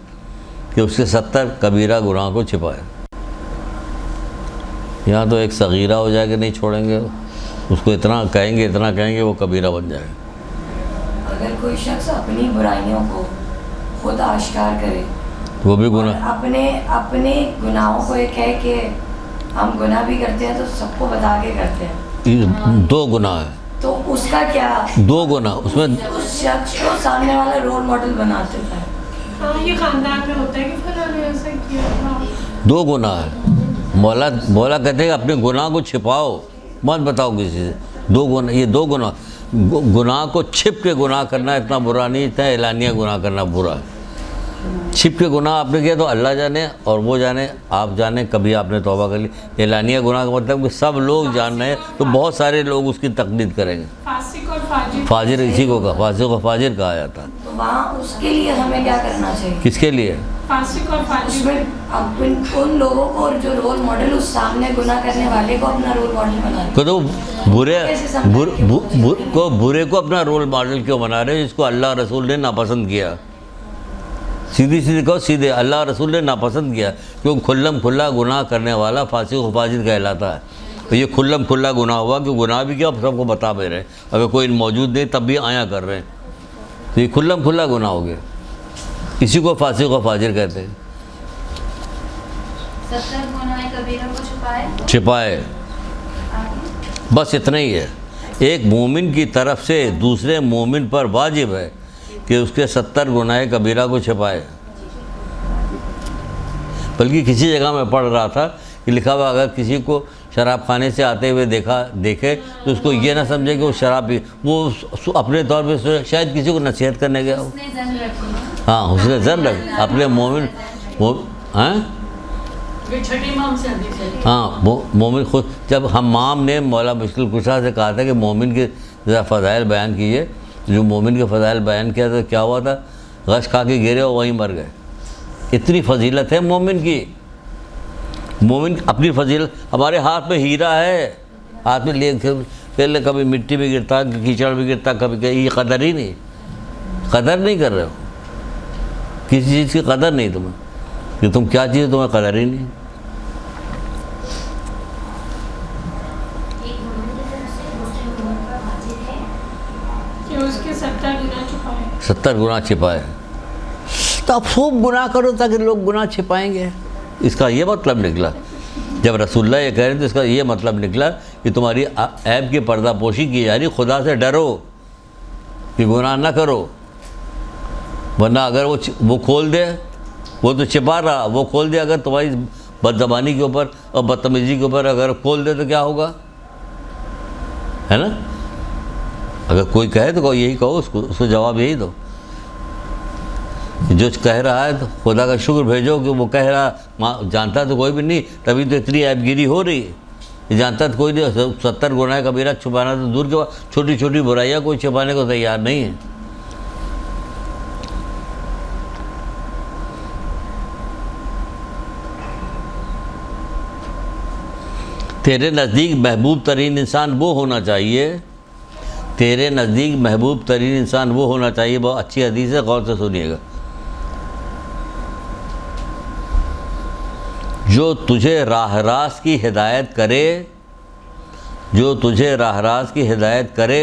کہ اس کے 70 کبیرہ گناہ کو چھپائے۔ یہاں تو ایک صغیرہ ہو جائے کہ نہیں چھوڑیں گے، اس کو اتنا کہیں گے وہ کبیرہ بن جائے۔ اگر کوئی شخص اپنی برائیوں کو خود آشکار کرے وہ بھی گناہ، اپنے گناہوں کو یہ کہے کہ ہم گناہ بھی کرتے ہیں تو سب کو بتا کے کرتے ہیں، 2 گناہ ہے، تو اس کا کیا؟ 2 گناہ، اس میں اس شخص کو سامنے والا رول ماڈل بناتے ہیں۔ ہاں یہ خاندان میں ہوتا ہے کہ فلاں نے ایسا کیا تھا۔ 2 گناہ ہے، مولا کہتے ہیں کہ اپنے گناہ کو چھپاؤ، مت بتاؤ کسی سے۔ 2 گناہ، یہ 2 گناہ کو چھپ کے گناہ کرنا اتنا برا نہیں، اتنا اعلانیہ گناہ کرنا برا ہے۔ چھپ کے گناہ آپ نے کیا تو اللہ جانے اور وہ جانے، آپ جانے کبھی آپ نے توبہ کر لی۔ اعلانیہ گناہ کا مطلب کہ سب لوگ جان رہے ہیں تو بہت سارے لوگ اس کی تقلید کریں گے۔ فاسق اور فاجر، فاجر اسی کو کہا، فاسق و فاجر کہا جاتا ہے۔ تو وہاں اس کے لیے ہمیں کیا کرنا چاہیے؟ کس کے لیے؟ فاسق اور اس فاجر میں ان لوگوں کو جو رول ماڈل اس سامنے گناہ کرنے والے کو اپنا رول ماڈل بنا کہ تو برے کو اپنا رول ماڈل کیوں بنا رہے جس کو اللہ رسول نے ناپسند کیا؟ سیدھی کہو، سیدھے اللہ رسول نے ناپسند کیا، کیونکہ کھلم کھلا گناہ کرنے والا فاسق و فاجر کہلاتا ہے۔ تو یہ کھلم کھلا گناہ ہوا کہ گناہ بھی کیا سب کو بتا بھی رہے ہیں، اگر کوئی موجود نہیں تب بھی آیا کر رہے ہیں، تو یہ کھلم کھلا گناہ ہو گیا، اسی کو فاسق و فاجر کہتے ہیں۔ 70 گناہ کبیرہ کو چھپائے، بس اتنا ہی ہے۔ ایک مومن کی طرف سے دوسرے مومن پر واجب ہے کہ اس کے 70 گناہ کبیرہ کو چھپائے۔ بلکہ کسی جگہ میں پڑھ رہا تھا کہ لکھا ہوا اگر کسی کو شراب خانے سے آتے ہوئے دیکھے تو اس کو یہ نہ سمجھے کہ وہ شراب پی، وہ اپنے طور پہ شاید کسی کو نصیحت کرنے گیا ہو۔ ہاں حسن ظن رکھ اپنے مومن، ہاں چھٹی امام سے حدیث ہے۔ ہاں مومن خود، جب حمام نے مولا مشکل کشا سے کہا تھا کہ مومن کے ذرا فضائل بیان کیجیے، جو مومن کے فضائل بیان کیا تو کیا ہوا تھا؟ غش کھا کے گرے اور وہیں مر گئے۔ اتنی فضیلت ہے مومن کی، مومن اپنی فضیلت، ہمارے ہاتھ میں ہیرا ہے، ہاتھ میں لے پہلے کبھی مٹی بھی گرتا، کیچڑ بھی گرتا، کبھی یہ قدر ہی نہیں، قدر نہیں کر رہے ہو کسی چیز کی، قدر نہیں تمہیں کہ تم کیا چیز تمہیں قدر ہی نہیں۔ کہ اس کے 70 گناہ چھپائے، 70 گناہ چھپائے، تو اب خوب گناہ کرو تاکہ لوگ گناہ چھپائیں گے، اس کا یہ مطلب نکلا۔ جب رسول اللہ یہ کہہ رہے ہیں تو اس کا یہ مطلب نکلا کہ تمہاری عیب کی پردہ پوشی کی جا رہی، خدا سے ڈرو کہ گناہ نہ کرو، ورنہ اگر وہ کھول دے، وہ تو چھپا رہا، وہ کھول دے اگر تمہاری بد زبانی کے اوپر اور بدتمیزی کے اوپر اگر کھول دے تو کیا ہوگا، ہے نا؟ اگر کوئی کہے تو یہی کہو، اس کو جواب یہی دو۔ جو کہہ رہا ہے تو خدا کا شکر بھیجو کہ وہ کہہ رہا، جانتا تو کوئی بھی نہیں، تبھی تو اتنی عیب گیری ہو رہی ہے. یہ جانتا تو کوئی نہیں. 70 گناہ کبیرہ چھپانا تو دور کے بعد، چھوٹی چھوٹی برائیاں کوئی چھپانے کو تیار نہیں ہے. تیرے نزدیک محبوب ترین انسان وہ ہونا چاہیے، تیرے نزدیک محبوب ترین انسان وہ ہونا چاہیے. بہت اچھی حدیث ہے، غور سے سنیے گا. جو تجھے راہ راست کی ہدایت کرے، جو تجھے راہ راست کی ہدایت کرے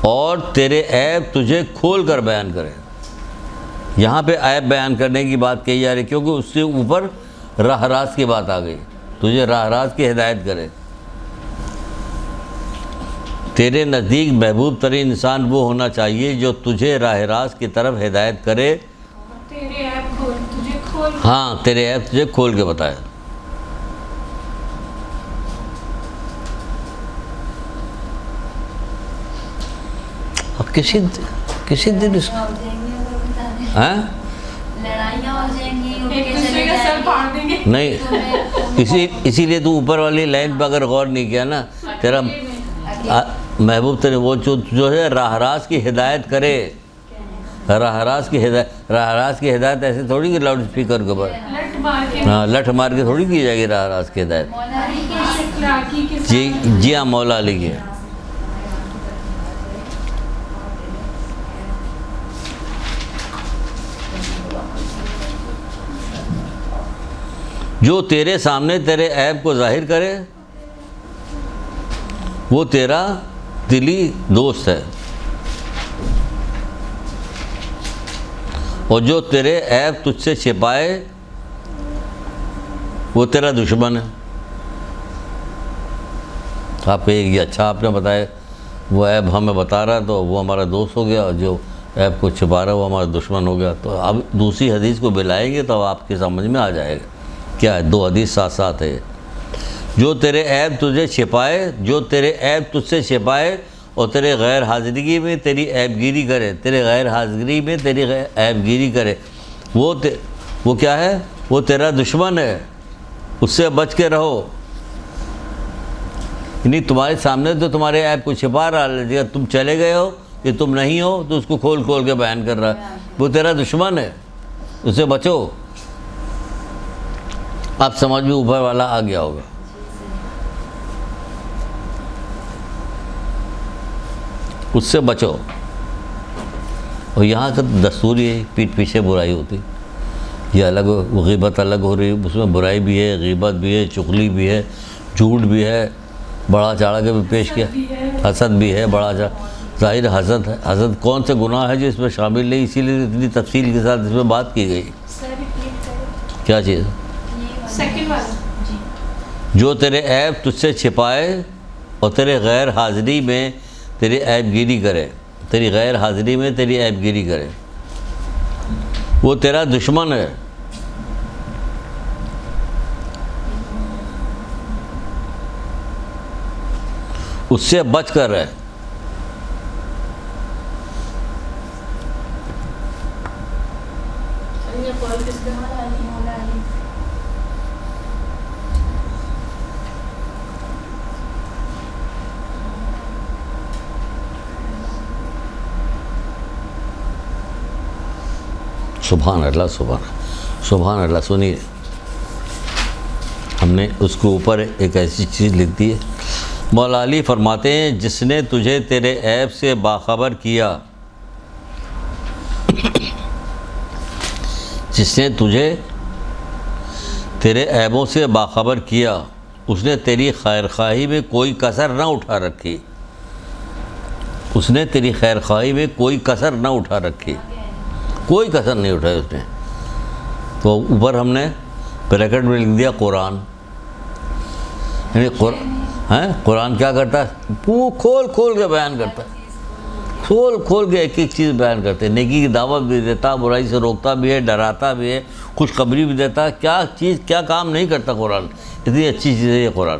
اور تیرے عیب تجھے کھول کر بیان کرے. یہاں پہ عیب بیان کرنے کی بات کہی جا رہی کیونکہ اس سے اوپر راہ راست کی بات آ گئی. تجھے راہ راست کی ہدایت کرے. تیرے نزدیک محبوب ترین انسان وہ ہونا چاہیے جو تجھے راہ راست کی طرف ہدایت کرے. تیرے عیب کھول تجھے کھول، ہاں تیرے عیب تجھے کھول کے بتائے. اب کسی دن اس ہو جائیں گی اگر بتا دیں، ہاں لڑائیاں ہو جائیں گی، اٹھ ایک کے دوسرے چلے کا سر جائیں پھاڑ دیں گے. نہیں، اسی لیے تو اوپر والی لائن پہ اگر غور نہیں کیا نا، تیرا محبوب تیرے وہ جو ہے راہ راست کی ہدایت کرے. راہ راست کی ہدایت ایسے تھوڑی کہ لاؤڈ اسپیکر کے اوپر لٹ مار کے ہاں لٹ مار کے تھوڑی کی جائے گی راہ راست کی ہدایت. اخلاقی کے جی ہاں، مولا علی کی. جو تیرے سامنے تیرے عیب کو ظاہر کرے وہ تیرا دلی دوست ہے، اور جو تیرے عیب تجھ سے چھپائے وہ تیرا دشمن ہے. آپ کہیے کہ اچھا آپ نے بتایا، وہ عیب ہمیں بتا رہا تو وہ ہمارا دوست ہو گیا، اور جو عیب کو چھپا رہا وہ ہمارا دشمن ہو گیا. تو اب دوسری حدیث کو بلائیں گے تو آپ کی سمجھ میں آ جائے گا کیا ہے. 2 حدیث ساتھ ساتھ ہے. جو تیرے عیب تجھے چھپائے، جو تیرے عیب تجھ سے چھپائے اور تیرے غیر حاضری میں تیری عیب گیری کرے، تیرے غیر حاضری میں تیری عیب گیری کرے، وہ کیا ہے؟ وہ تیرا دشمن ہے. اس سے بچ کے رہو. یعنی تمہارے سامنے تو تمہارے عیب کو چھپا رہا ہے، اگر تم چلے گئے ہو کہ تم نہیں ہو تو اس کو کھول کھول کے بیان کر رہا ہے. وہ تیرا دشمن ہے، اس سے بچو. آپ سمجھ میں اوپر والا آ گیا ہوگا. اس سے بچو. اور یہاں کا دستور یہ پیٹھ پیچھے برائی ہوتی، یہ الگ غیبت الگ ہو رہی، اس میں برائی بھی ہے، غیبت بھی ہے، چغلی بھی ہے، جھوٹ بھی ہے، بڑا چاڑا کے بھی پیش کیا، حسد بھی ہے، بڑا چاڑا. ظاہر حسد کون سے گناہ ہے جو اس میں شامل نہیں، اسی لیے اتنی تفصیل کے ساتھ اس میں بات کی گئی. کیا چیز؟ سیکنڈ والا. جو تیرے عیب تجھ سے چھپائے اور تیرے غیر حاضری میں تیری عیب گیری کرے، تیری غیر حاضری میں تیری عیب گیری کرے، وہ تیرا دشمن ہے. اس سے بچ کر رہے. یہ کال کس کا؟ سبحان اللہ، سبحان اللہ. سنیے، ہم نے اس کے اوپر ایک ایسی چیز لکھ دی ہے. مولا علی فرماتے ہیں جس نے تجھے تیرے عیب سے باخبر کیا، جس نے تجھے تیرے عیبوں سے باخبر کیا، اس نے تیری خیر خواہی میں کوئی کسر نہ اٹھا رکھی. اس نے تیری خیر خواہی میں کوئی کسر نہ اٹھا رکھی، کوئی کسر نہیں اٹھائی اس نے. تو اوپر ہم نے بریکٹ میں لکھ دیا قرآن. یعنی قرآن کیا کرتا ہے؟ وہ کھول کھول کے بیان کرتا ہے، کھول کھول کے ایک ایک چیز بیان کرتے ہیں. نیکی کی دعوت بھی دیتا، برائی سے روکتا بھی ہے، ڈراتا بھی ہے، خوشخبری بھی دیتا. کیا چیز، کیا کام نہیں کرتا قرآن. اتنی اچھی چیز ہے یہ قرآن.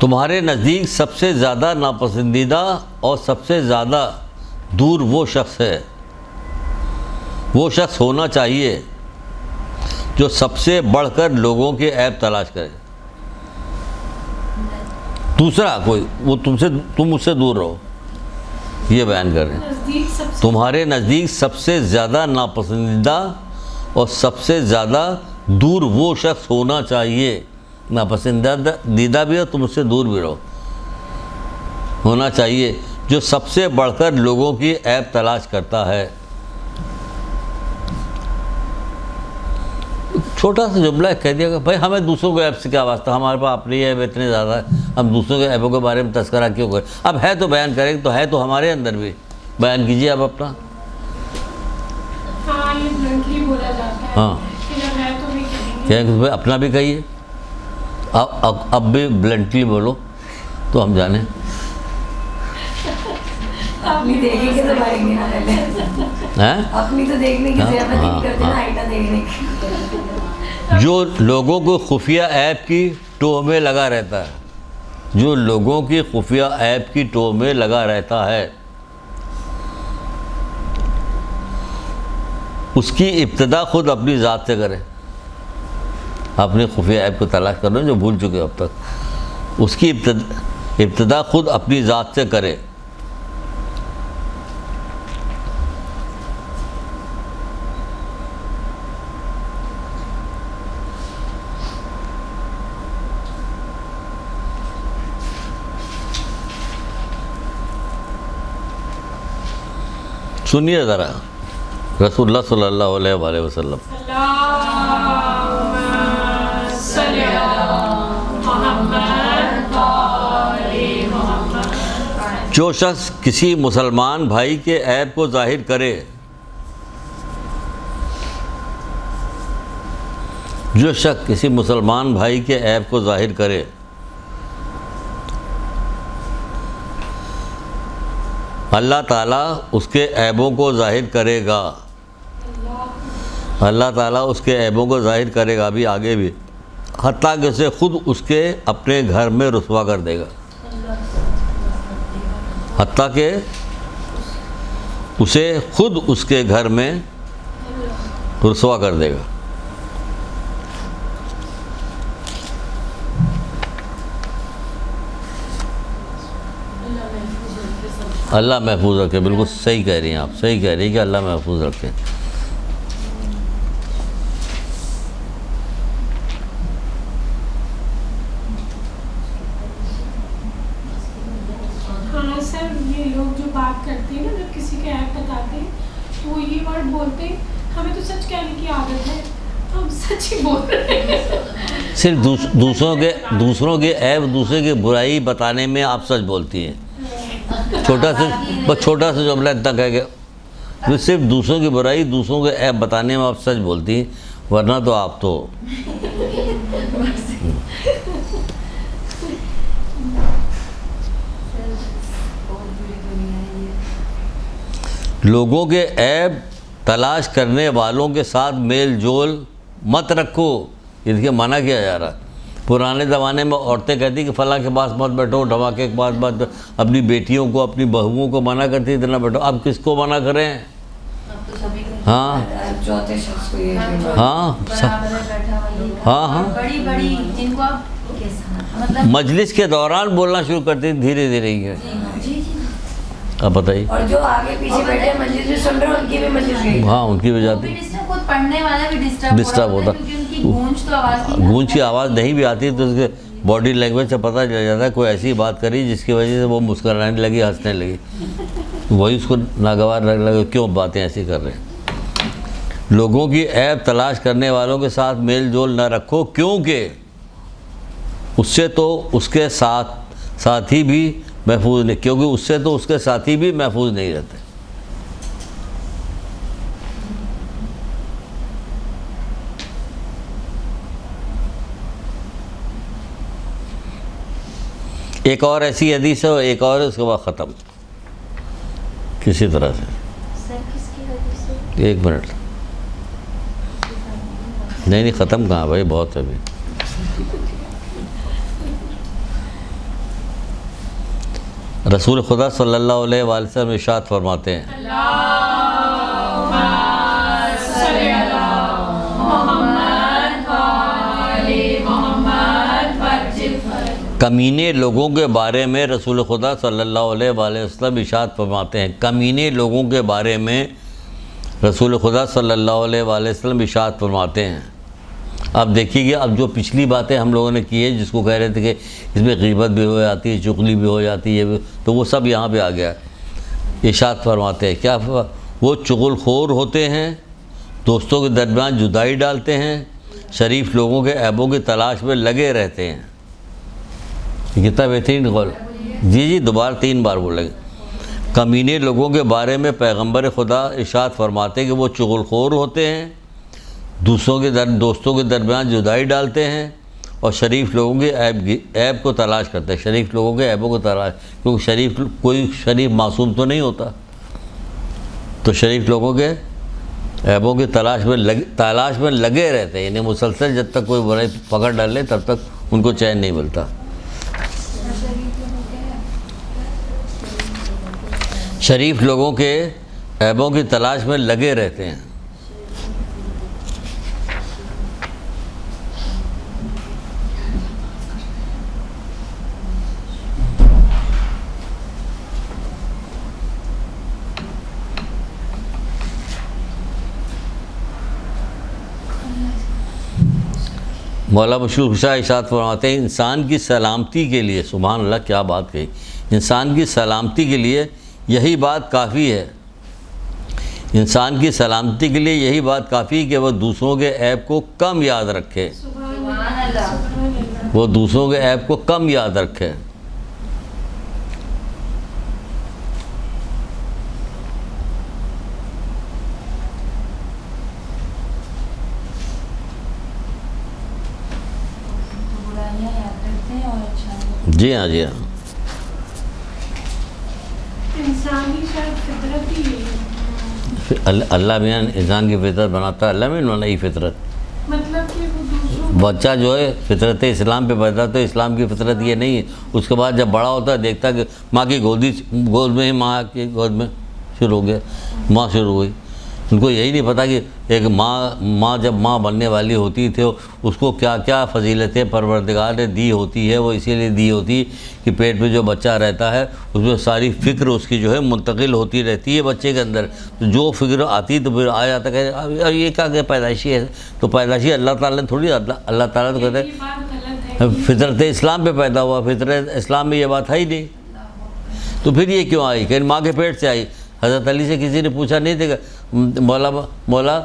تمہارے نزدیک سب سے زیادہ ناپسندیدہ اور سب سے زیادہ دور وہ شخص ہے، وہ شخص ہونا چاہیے جو سب سے بڑھ کر لوگوں کے عیب تلاش کرے. دوسرا کوئی وہ تم اس سے دور رہو، یہ بیان کر رہے ہیں. نزدیک سب سے تمہارے نزدیک سب سے زیادہ ناپسندیدہ اور سب سے زیادہ دور وہ شخص ہونا چاہیے. ناپسندیدہ بھی ہو تم اس سے دور بھی رہو، ہونا چاہیے جو سب سے بڑھ کر لوگوں کی عیب تلاش کرتا ہے. چھوٹا سا جملہ کہہ دیا کہ بھائی ہمیں دوسروں کے عیب سے کیا واسطہ، ہمارے پاس اپنی عیب اتنے زیادہ ہے، ہم دوسروں کے عیبوں کے بارے میں تذکرہ کیوں کریں. اب ہے تو بیان کریں، تو ہے تو ہمارے اندر بھی بیان کیجیے اب اپنا. ہاں یہ بلنٹلی بولا جاتا ہے ہاں کہ جب ہے تو بھی کہیں گے. کہ اپنا بھی کہیے، اب بھی بلنٹلی بولو تو ہم جانیں. اپنی دیکھیں گے تو بھریں گے نا پہلے. ہیں اپنی تو دیکھنے کی ضرورت نہیں کرتے نا، آئینہ دیکھنے کی. جو لوگوں کو خفیہ عیب کی ٹوہ میں لگا رہتا ہے، جو لوگوں کی خفیہ عیب کی ٹوہ میں لگا رہتا ہے، اس کی ابتدا خود اپنی ذات سے کرے. اپنی خفیہ عیب کو تلاش کرنا جو بھول چکے اب تک، اس کی ابتدا خود اپنی ذات سے کرے. سنیے ذرا رسول اللہ صلی اللہ علیہ وآلہ وسلم. اللہم صلی علی محمد وآل محمد. جو شخص کسی مسلمان بھائی کے عیب کو ظاہر کرے، جو شخص کسی مسلمان بھائی کے عیب کو ظاہر کرے، اللہ تعالیٰ اس کے عیبوں کو ظاہر کرے گا. اللہ تعالیٰ اس کے عیبوں کو ظاہر کرے گا بھی، آگے بھی، حتیٰ کہ اسے خود اس کے اپنے گھر میں رسوا کر دے گا. حتیٰ کہ اسے خود اس کے گھر میں رسوا کر دے گا. اللہ محفوظ رکھے. بالکل صحیح کہہ رہی ہیں آپ، صحیح کہہ رہی ہیں کہ اللہ محفوظ رکھے. ہاں سر، یہ لوگ جو بات کرتے ہیں نا، جب کسی کے عیب بتاتے ہیں تو وہ یہ ورڈ بولتے ہیں، ہمیں تو سچ کہنے کی عادت ہے، ہم سچ ہی بول رہے ہیں. صرف دوسروں کے عیب، دوسرے کی برائی بتانے میں آپ سچ بولتی ہیں. چھوٹا سا جملہ اتنا کہہ کے صرف دوسروں کی برائی، دوسروں کے عیب بتانے میں آپ سچ بولتی ہیں، ورنہ تو آپ تو لوگوں کے عیب تلاش کرنے والوں کے ساتھ میل جول مت رکھو. یہ دیکھیے منع کیا جا رہا ہے. پرانے زمانے میں عورتیں کہتی کہ فلاں کے پاس مت بیٹھو، ڈھماکے کے پاس مت، اپنی بیٹیوں کو اپنی بہوؤں کو منع کرتی اتنا بیٹھو. اب کس کو منع کریں؟ ہاں چوتھے شخص کو یہ ہاں ہاں ہاں بڑی بڑی جن کو آپ مطلب مجلس کے دوران بولنا شروع کرتی دھیرے دھیرے ہی ہے. اب بتائیے. اور جو آگے پیچھے بیٹھے مجلس میں سن رہے ہیں ان کی بھی مجلس گئی. ہاں ان کی وجہ سے خود پڑھنے والا بھی ڈسٹرب ہوتا. گونج کی آواز نہیں بھی آتی تو اس کے باڈی لینگویج سے پتہ چل جاتا ہے کوئی ایسی بات کری جس کی وجہ سے وہ مسکرانے لگی، ہنسنے لگی. وہی اس کو ناگوار لگنے لگا کیوں باتیں ایسی کر رہے ہیں. لوگوں کی عیب تلاش کرنے والوں کے ساتھ میل جول نہ رکھو، کیونکہ اس سے تو اس کے ساتھی بھی محفوظ نہیں، کیونکہ اس سے تو اس کے ساتھی بھی محفوظ نہیں رہتے. ایک اور ایسی حدیث ہے، ایک اور اس کے بعد ختم کسی طرح سے. سر کس کی حدیث ہے؟ ایک منٹ. نہیں ختم کہاں بھائی، بہت ہے ابھی. رسول خدا صلی اللہ علیہ وآلہ وسلم ارشاد فرماتے ہیں کمینے لوگوں کے بارے میں رسول خدا صلی اللہ علیہ وآلہ وسلم ارشاد فرماتے ہیں، کمینے لوگوں کے بارے میں رسول خدا صلی اللہ علیہ وآلہ وسلم ارشاد فرماتے ہیں. اب دیکھیے گا، اب جو پچھلی باتیں ہم لوگوں نے کی ہے، جس کو کہہ رہے تھے کہ اس میں غیبت بھی ہو جاتی ہے، چغلی بھی ہو جاتی ہے، تو وہ سب یہاں پہ آ گیا. ارشاد فرماتے ہیں کیا؟ وہ چغل خور ہوتے ہیں، دوستوں کے درمیان جدائی ڈالتے ہیں، شریف لوگوں کے عیبوں کی تلاش میں لگے رہتے ہیں. کتنا بہترین قول. جی دوبارہ 3 بار بولیں گے. کمینے لوگوں کے بارے میں پیغمبر خدا ارشاد فرماتے ہیں کہ وہ چغل خور ہوتے ہیں، دوستوں کے درمیان جدائی ڈالتے ہیں، اور شریف لوگوں کے عیب کو تلاش کرتے ہیں. شریف لوگوں کے عیبوں کو تلاش، کیونکہ کوئی شریف معصوم تو نہیں ہوتا، تو شریف لوگوں کے عیبوں کی تلاش میں لگے رہتے ہیں. یعنی مسلسل جب تک کوئی برائی پکڑ ڈالے تب تک ان کو چین نہیں ملتا. شریف لوگوں کے عیبوں کی تلاش میں لگے رہتے ہیں. مولا مشکل کشا ارشاد فرماتے ہیں انسان کی سلامتی کے لیے، سبحان اللہ کیا بات کہی، انسان کی سلامتی کے لیے یہی بات کافی ہے. انسان کی سلامتی کے لیے یہی بات کافی کہ وہ دوسروں کے عیب کو کم یاد رکھے. وہ دوسروں کے عیب کو کم یاد رکھے. جی ہاں جی ہاں. انسانی شاید فطرت ہی ہے. اللہ میاں انسان کی فطرت بناتا ہے، اللہ میاں بنائی فطرت. مطلب کہ وہ دوسروں بچہ جو ہے فطرت اسلام پہ پیدا تو اسلام کی فطرت یہ نہیں ہے. اس کے بعد جب بڑا ہوتا ہے دیکھتا ہے کہ ماں کی گود میں ہی ماں کی گود میں شروع ہو گیا، ماں شروع ہوئی. ان کو یہی نہیں پتہ کہ ایک ماں جب ماں بننے والی ہوتی تھی اس کو کیا کیا فضیلتیں پروردگار نے دی ہوتی ہے. وہ اسی لیے دی ہوتی کہ پیٹ میں جو بچہ رہتا ہے اس میں ساری فکر اس کی جو ہے منتقل ہوتی رہتی ہے بچے کے اندر. جو فکر آتی تو پھر آ جاتا کہ یہ کیا کہ پیدائشی ہے، تو پیدائشی اللہ تعالیٰ نے تھوڑی، اللہ تعالیٰ تو کہتے یہ بات غلط ہے. ہیں فطرت اسلام پہ پیدا ہوا، فطرت اسلام میں یہ بات ہے ہی نہیں. تو پھر یہ کیوں آئی کہ ماں کے پیٹ سے آئی. حضرت علی سے کسی نے پوچھا نہیں تھا کہ مولا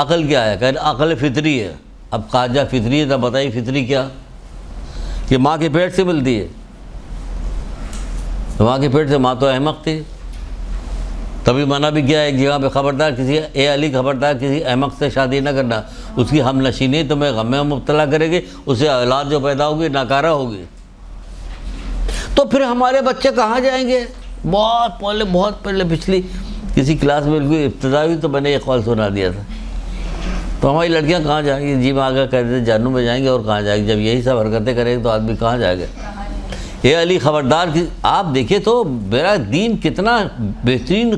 عقل کیا ہے؟ کہ عقل فطری ہے. اب خواجہ فطری ہے تب بتائیے فطری کیا؟ کہ ماں کے پیٹ سے ملتی ہے. ماں کے پیٹ سے، ماں تو احمق تھی، تبھی منع بھی کیا ایک جگہ پہ خبردار کسی اے علی خبردار کسی احمق سے شادی نہ کرنا، اس کی ہم نشینی تمہیں غم میں مبتلا کرے گی، اسے اولاد جو پیدا ہوگی ناکارہ ہوگی. تو پھر ہمارے بچے کہاں جائیں گے؟ بہت پہلے پچھلی کسی کلاس میں بالکل ابتدائی تو میں نے یہ قول سنا دیا تھا. تو ہماری لڑکیاں کہاں جائیں گی؟ جی میں آگے کہتے ہیں جہنم میں جائیں گے، اور کہاں جائیں گے؟ جب یہی سب حرکتیں کریں گے تو آدمی کہاں جائے گا؟ اے علی خبردار آپ دیکھیں تو میرا دین کتنا بہترین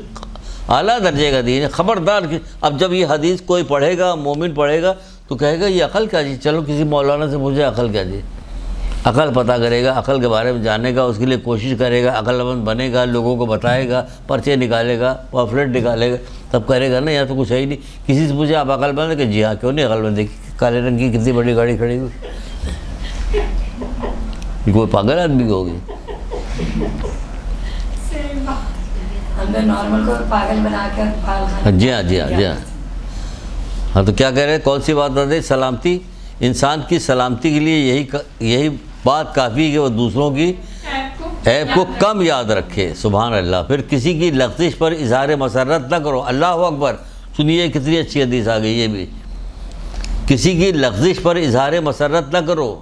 اعلیٰ درجے کا دین ہے. خبردار اب جب یہ حدیث کوئی پڑھے گا، مومن پڑھے گا تو کہے گا یہ عقل کیا جی؟ چلو کسی مولانا سے پوچھے عقل کیا جی؟ عقل پتہ کرے گا، عقل کے بارے میں جاننے کا، اس کے لیے کوشش کرے گا، عقل مند بنے گا، لوگوں کو بتائے گا، پرچے نکالے گا، پامفلیٹ نکالے گا، تب کرے گا نا. یا تو کچھ ہے ہی نہیں. کسی سے پوچھے آپ عقل مند ہیں کہ جی ہاں. کیوں نہیں عقل مند؟ دیکھیے کالے رنگ کی کتنی بڑی گاڑی کھڑی ہوئی، یہ کوئی پاگل آدمی ہوگی. ہم تو نارمل کو پاگل بنا کے پال خانے. جی ہاں جی ہاں جی ہاں. ہاں تو کیا کہہ رہے ہیں؟ کون سی بات بتائیں؟ سلامتی. انسان کی سلامتی کے لیے یہی بات کافی ہے کہ وہ دوسروں کی عیب کو کم یاد رکھے. سبحان اللہ. پھر کسی کی لغزش پر اظہار مسرت نہ کرو. اللہ اکبر. سنیے کتنی اچھی حدیث آ گئی یہ بھی. کسی کی لغزش پر اظہار مسرت نہ کرو،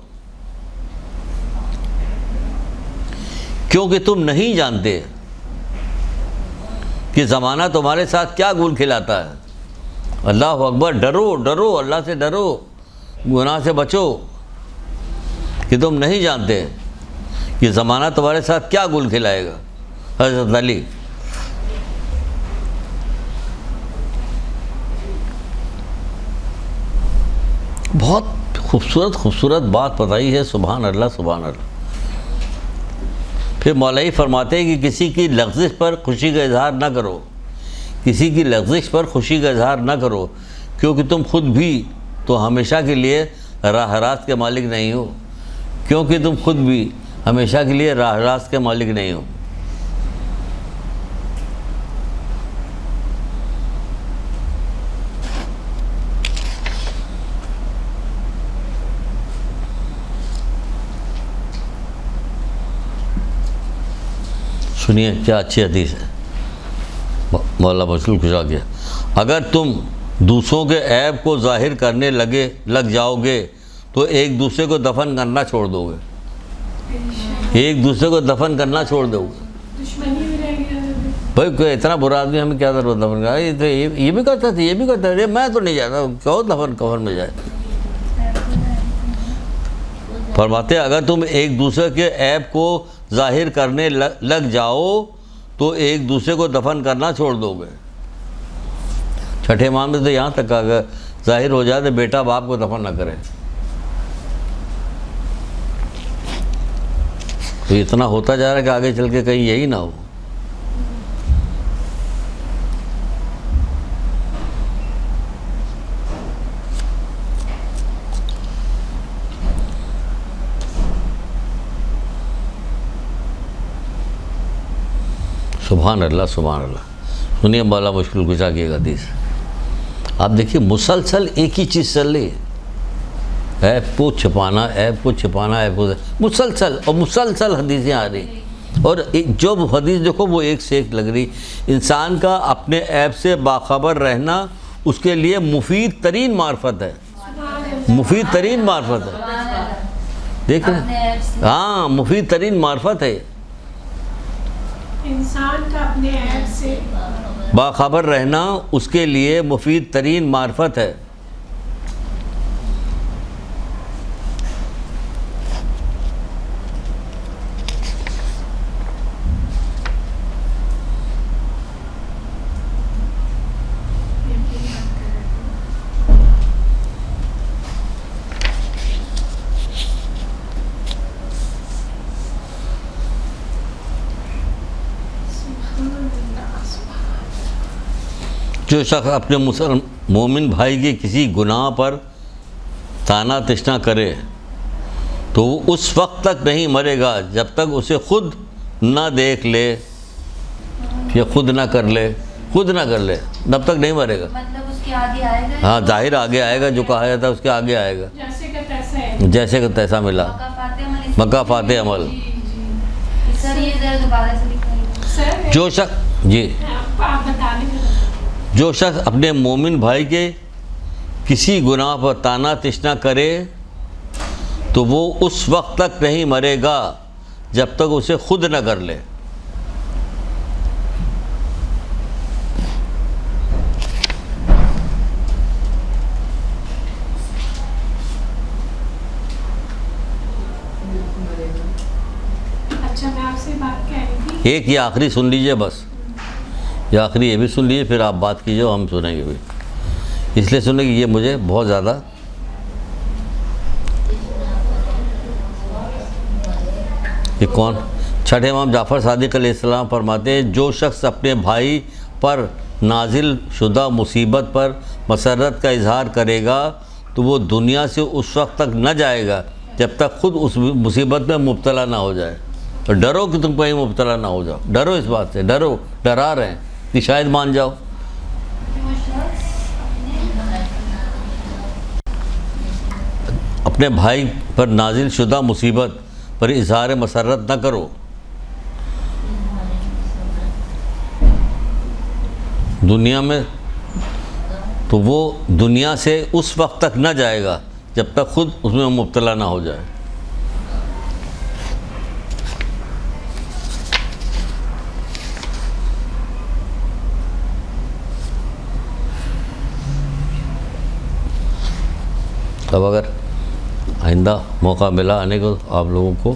کیونکہ تم نہیں جانتے کہ زمانہ تمہارے ساتھ کیا گول کھلاتا ہے. اللہ اکبر. ڈرو ڈرو، اللہ سے ڈرو. گناہ سے بچو کہ تم نہیں جانتے کہ زمانہ تمہارے ساتھ کیا گل کھلائے گا. حضرت علی بہت خوبصورت بات بتائی ہے. سبحان اللہ سبحان اللہ. پھر مولوی فرماتے ہیں کہ کسی کی لغزش پر خوشی کا اظہار نہ کرو, کسی کی لغزش پر خوشی کا اظہار نہ کرو, کیونکہ تم خود بھی تو ہمیشہ کے لیے راہ راست کے مالک نہیں ہو, کیونکہ تم خود بھی ہمیشہ کے لیے راہ راست کے مالک نہیں ہو. سنیے کیا اچھی حدیث ہے. مولانا مشکل کشا کیا, اگر تم دوسروں کے عیب کو ظاہر کرنے لگ جاؤ گے تو ایک دوسرے کو دفن کرنا چھوڑ دو گے, ایک دوسرے کو دفن کرنا چھوڑ دو گے. دشمنی ہو جائے گی. بھائی کوئی اتنا برا آدمی ہمیں کیا ضرورت دفن کا, یہ بھی کرتا تھا, یہ بھی کرتا تھا, میں تو نہیں جاتا, کیوں دفن کفن میں جائے. فرماتے ہیں اگر تم ایک دوسرے کے عیب کو ظاہر کرنے لگ جاؤ تو ایک دوسرے کو دفن کرنا چھوڑ دو گے. چھٹے امام میں تو یہاں تک اگر ظاہر ہو جائے تو بیٹا باپ کو دفن نہ کرے. تو اتنا ہوتا جا رہا ہے کہ آگے چل کے کہیں یہی نہ ہو. سبحان اللہ سبحان اللہ. سنیے مولانا مشکل کشا کی ایک حدیث. آپ دیکھیے مسلسل ایک ہی چیز چل رہی ہے, عیب کو چھپانا, عیب کو چھپانا, عیب کو مسلسل, اور مسلسل حدیثیں آ رہی, اور جو حدیث دیکھو وہ ایک سے ایک لگ رہی. انسان کا اپنے عیب سے باخبر رہنا اس کے لیے مفید ترین معرفت ہے, مفید ترین معرفت ہے. دیکھیں ہاں مفید ترین معرفت ہے. انسان کا اپنے عیب سے باخبر رہنا اس کے لیے مفید ترین معرفت ہے. جو شخص اپنے مومن بھائی کے کسی گناہ پر تانا تشنا کرے تو وہ اس وقت تک نہیں مرے گا جب تک اسے خود نہ دیکھ لے یا خود نہ کر لے, خود نہ کر لے, تب تک نہیں مرے گا. مطلب اس کے آگے آئے گا, ہاں ظاہر آگے آئے گا, جو کہا جاتا ہے اس کے آگے آئے گا, جیسے کہ تیسا ہے, جیسے کہ تیسا ملا. مکہ فاتح عمل. سر یہ ذرا دوبارہ سے لکھائیے. سر جو شخص جی آپ بتا دیں. جو شخص اپنے مومن بھائی کے کسی گناہ پر تانا تشنا کرے تو وہ اس وقت تک نہیں مرے گا جب تک اسے خود نہ کر لے. اچھا میں آپ سے بات کہہ رہی تھی, ایک یہ آخری سن لیجئے, بس یہ آخری یہ بھی سن لیجئے, پھر آپ بات کیجئے, ہم سنیں گے بھی. اس لیے سنیں کہ یہ مجھے بہت زیادہ یہ کون چھٹے امام جعفر صادق علیہ السلام فرماتے ہیں جو شخص اپنے بھائی پر نازل شدہ مصیبت پر مسرت کا اظہار کرے گا تو وہ دنیا سے اس وقت تک نہ جائے گا جب تک خود اس مصیبت میں مبتلا نہ ہو جائے. تو ڈرو کہ تم کہیں مبتلا نہ ہو جاؤ, ڈرو اس بات سے, ڈرو, ڈرا رہے ہیں کہ شاید مان جاؤ. اپنے بھائی پر نازل شدہ مصیبت پر اظہار مسرت نہ کرو. دنیا میں تو وہ دنیا سے اس وقت تک نہ جائے گا جب تک خود اس میں مبتلا نہ ہو جائے. اب اگر آئندہ موقع ملا آنے کو آپ لوگوں کو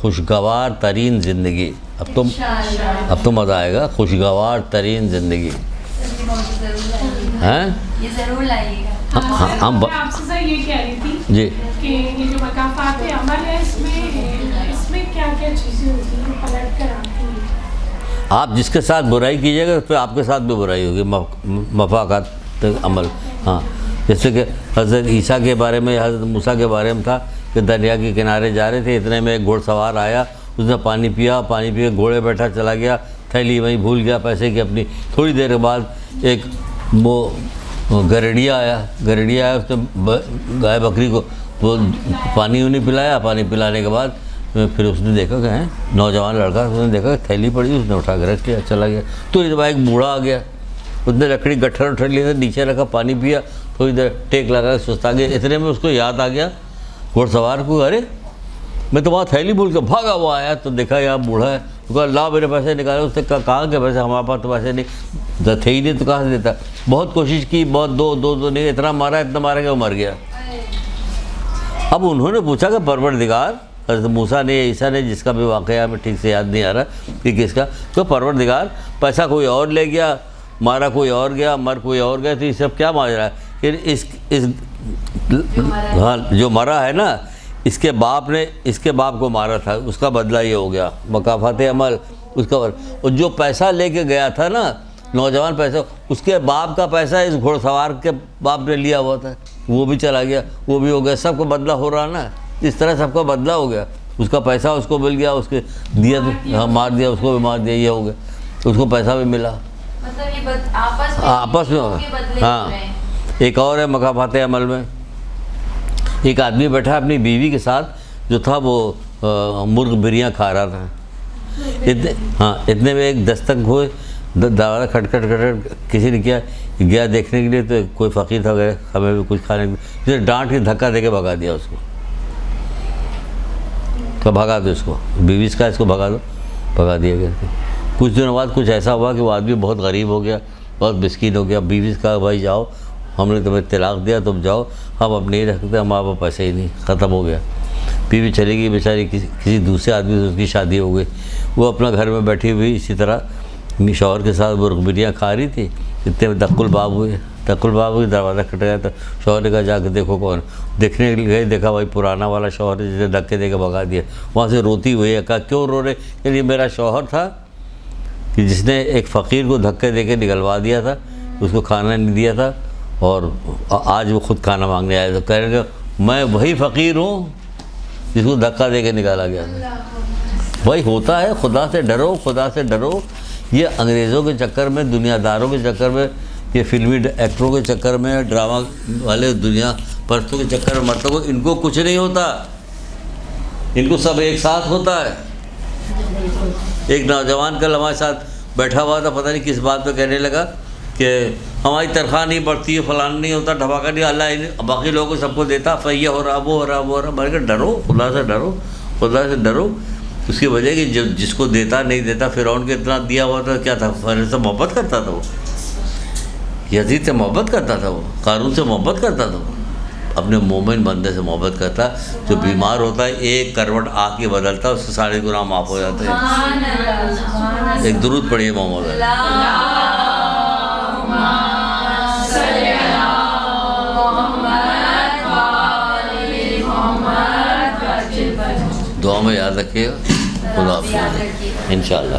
خوشگوار ترین زندگی. اب تو مزہ آئے گا. خوشگوار ترین زندگی ہیں. یہ ضرور لائیے گا. ہم میں آپ سے سر یہ کہہ رہی تھی جی کہ یہ جو مقافات عمل ہے اس میں کیا کیا چیزیں ہوتی ہیں جو پلٹ کر آتی ہیں؟ آپ جس کے ساتھ برائی کیجیے گا پھر آپ کے ساتھ بھی برائی ہوگی. مفاقات عمل. ہاں جیسے کہ حضرت عیسیٰ کے بارے میں حضرت موسیٰ کے بارے میں تھا کہ دریا کے کنارے جا رہے تھے, اتنے میں ایک گھوڑ سوار آیا, اس نے پانی پیا گھوڑے بیٹھا چلا گیا, تھیلی وہیں بھول گیا پیسے کی اپنی. تھوڑی دیر کے بعد ایک وہ گرڑیا آیا, اس نے گائے بکری کو وہ پانی وانی پلایا. پانی پلانے کے بعد پھر اس نے دیکھا کہ نوجوان لڑکا, اس نے دیکھا کہ تھیلی پڑی, اس نے اٹھا کے رکھ لیا, چلا گیا. تو اس بعد ایک بوڑھا آ گیا, اس نے لکڑی گٹھر لیا, نیچے رکھا, پانی پیا, تھوڑی دیر ٹیک لگا کے سستا گیا. اتنے میں اس کو یاد آ گیا گھوڑ سوار کو, ارے میں تو وہاں تھیلی بھول کے بھاگا ہوا آیا, تو دیکھا یہاں بوڑھا ہے. تو کہا لا میرے پیسے نکالے. اس نے کہا کہاں کے پیسے, ہمارے پاس تو پیسے نہیں تھے ہی نہیں, تو کہاں سے دیتا. بہت کوشش کی, بہت دو نہیں, اتنا مارا کہ وہ مر گیا. اب انہوں نے پوچھا کہ پروردگار, حضرت موسیٰ نے عیسیٰ نے, جس کا بھی واقعہ میں ٹھیک سے یاد نہیں آ رہا کہ کس کا, تو پروردگار پیسہ کوئی اور لے گیا, مارا کوئی اور گیا, مر کوئی اور گیا, تو یہ سب کیا ماجرا ہے؟ کہ اس ہاں جو مرا ہے نا, اس کے باپ کو مارا تھا, اس کا بدلہ یہ ہو گیا. مقافات عمل اس کا. اور جو پیسہ لے کے گیا تھا نا نوجوان, پیسہ اس کے باپ کا پیسہ اس گھوڑ سوار کے باپ نے لیا ہوا تھا, وہ بھی چلا گیا, وہ بھی ہو گیا. سب کو بدلہ ہو رہا نا, اس طرح سب کا بدلہ ہو گیا. اس کا پیسہ اس کو مل گیا, اس کے دیا تو مار دیا, اس کو بھی مار دیا, یہ ہو گیا. اس کو پیسہ بھی ملا, مطلب یہ آپس میں. ہاں ایک اور ہے مقافات عمل میں, ایک آدمی بیٹھا اپنی بیوی کے ساتھ, جو تھا وہ مرغ بریاں کھا رہا تھا. اتنے میں ایک دستک ہوئے, دروازہ کھٹ کسی نے کیا, گیا دیکھنے کے لیے, تو کوئی فقیر تھا, گئے ہمیں بھی کچھ کھانے کے لیے, جس نے ڈانٹ کے دھکا دے کے بھگا دیا اس کو. تو بھگا دو اس کو, بیوی کا اس کو بھگا دو, بھگا دیا گیا. کچھ دنوں بعد کچھ ایسا ہوا کہ وہ آدمی بہت غریب ہو گیا, بہت مسکین ہو گیا. بیوی کا بھائی جاؤ, ہم نے تمہیں طلاق دیا, تم جاؤ, ہم اب نہیں رکھتے, ہمارے پاس پیسے ہی نہیں, ختم ہو گیا. بیوی چلی گئی بیچاری, کسی دوسرے آدمی سے اس کی شادی ہو گئی. وہ اپنا گھر میں بیٹھی ہوئی اسی طرح شوہر کے ساتھ مرغ بریاں کھا رہی تھی. اتنے میں دق الباب ہوئے, دروازہ کھٹ گیا. تو شوہر نے کہا جا کے دیکھو کون. دیکھنے کے لیے گئے, دیکھا بھائی پرانا والا شوہر ہے, جسے دھکے دے کے بھگا دیا. وہاں سے روتی ہوئی ہے. کہا کیوں رو رہے؟ کہ یہ میرا شوہر تھا کہ جس نے ایک فقیر کو دھکے دے کے نکلوا دیا تھا, اس کو کھانا نہیں دیا تھا, اور آج وہ خود کھانا مانگنے آیا. تو کہہ رہے کہ میں وہی فقیر ہوں جس کو دھکا دے کے نکالا گیا تھا. وہی ہوتا ہے. خدا سے ڈرو, خدا سے ڈرو. یہ انگریزوں کے چکر میں, دنیا داروں کے چکر میں, یہ فلمی ایکٹروں کے چکر میں, ڈرامہ والے دنیا پرستوں کے چکر میں مرتبہ ان کو کچھ نہیں ہوتا, ان کو سب ایک ساتھ ہوتا ہے. ایک نوجوان کل ہمارے ساتھ بیٹھا ہوا تھا, پتہ نہیں کس بات پہ کہنے لگا کہ ہماری تنخواہ نہیں بڑھتی ہے, فلان نہیں ہوتا, ڈھماکہ نہیں, اللہ باقی لوگوں کو سب کو دیتا, پھر یہ ہو رہا, وہ ہو رہا. میں نے کہا ڈرو, خدا سے ڈرو, خدا سے ڈرو. اس کی وجہ کہ جس کو دیتا نہیں دیتا, فرعون کے اتنا دیا ہوا تھا, کیا تھا, فرعون سے محبت کرتا تھا, وہ یزید سے محبت کرتا تھا, وہ قارون سے محبت کرتا تھا, وہ اپنے مومن بندے سے محبت کرتا. جو بیمار ہوتا ہے ایک کروٹ آ کے بدلتا, اس سے سارے گناہ معاف ہو جاتے ہیں. ایک درود پڑھیے محمد. دعا میں یاد رکھیے گا. خدا حافظ. انشاءاللہ.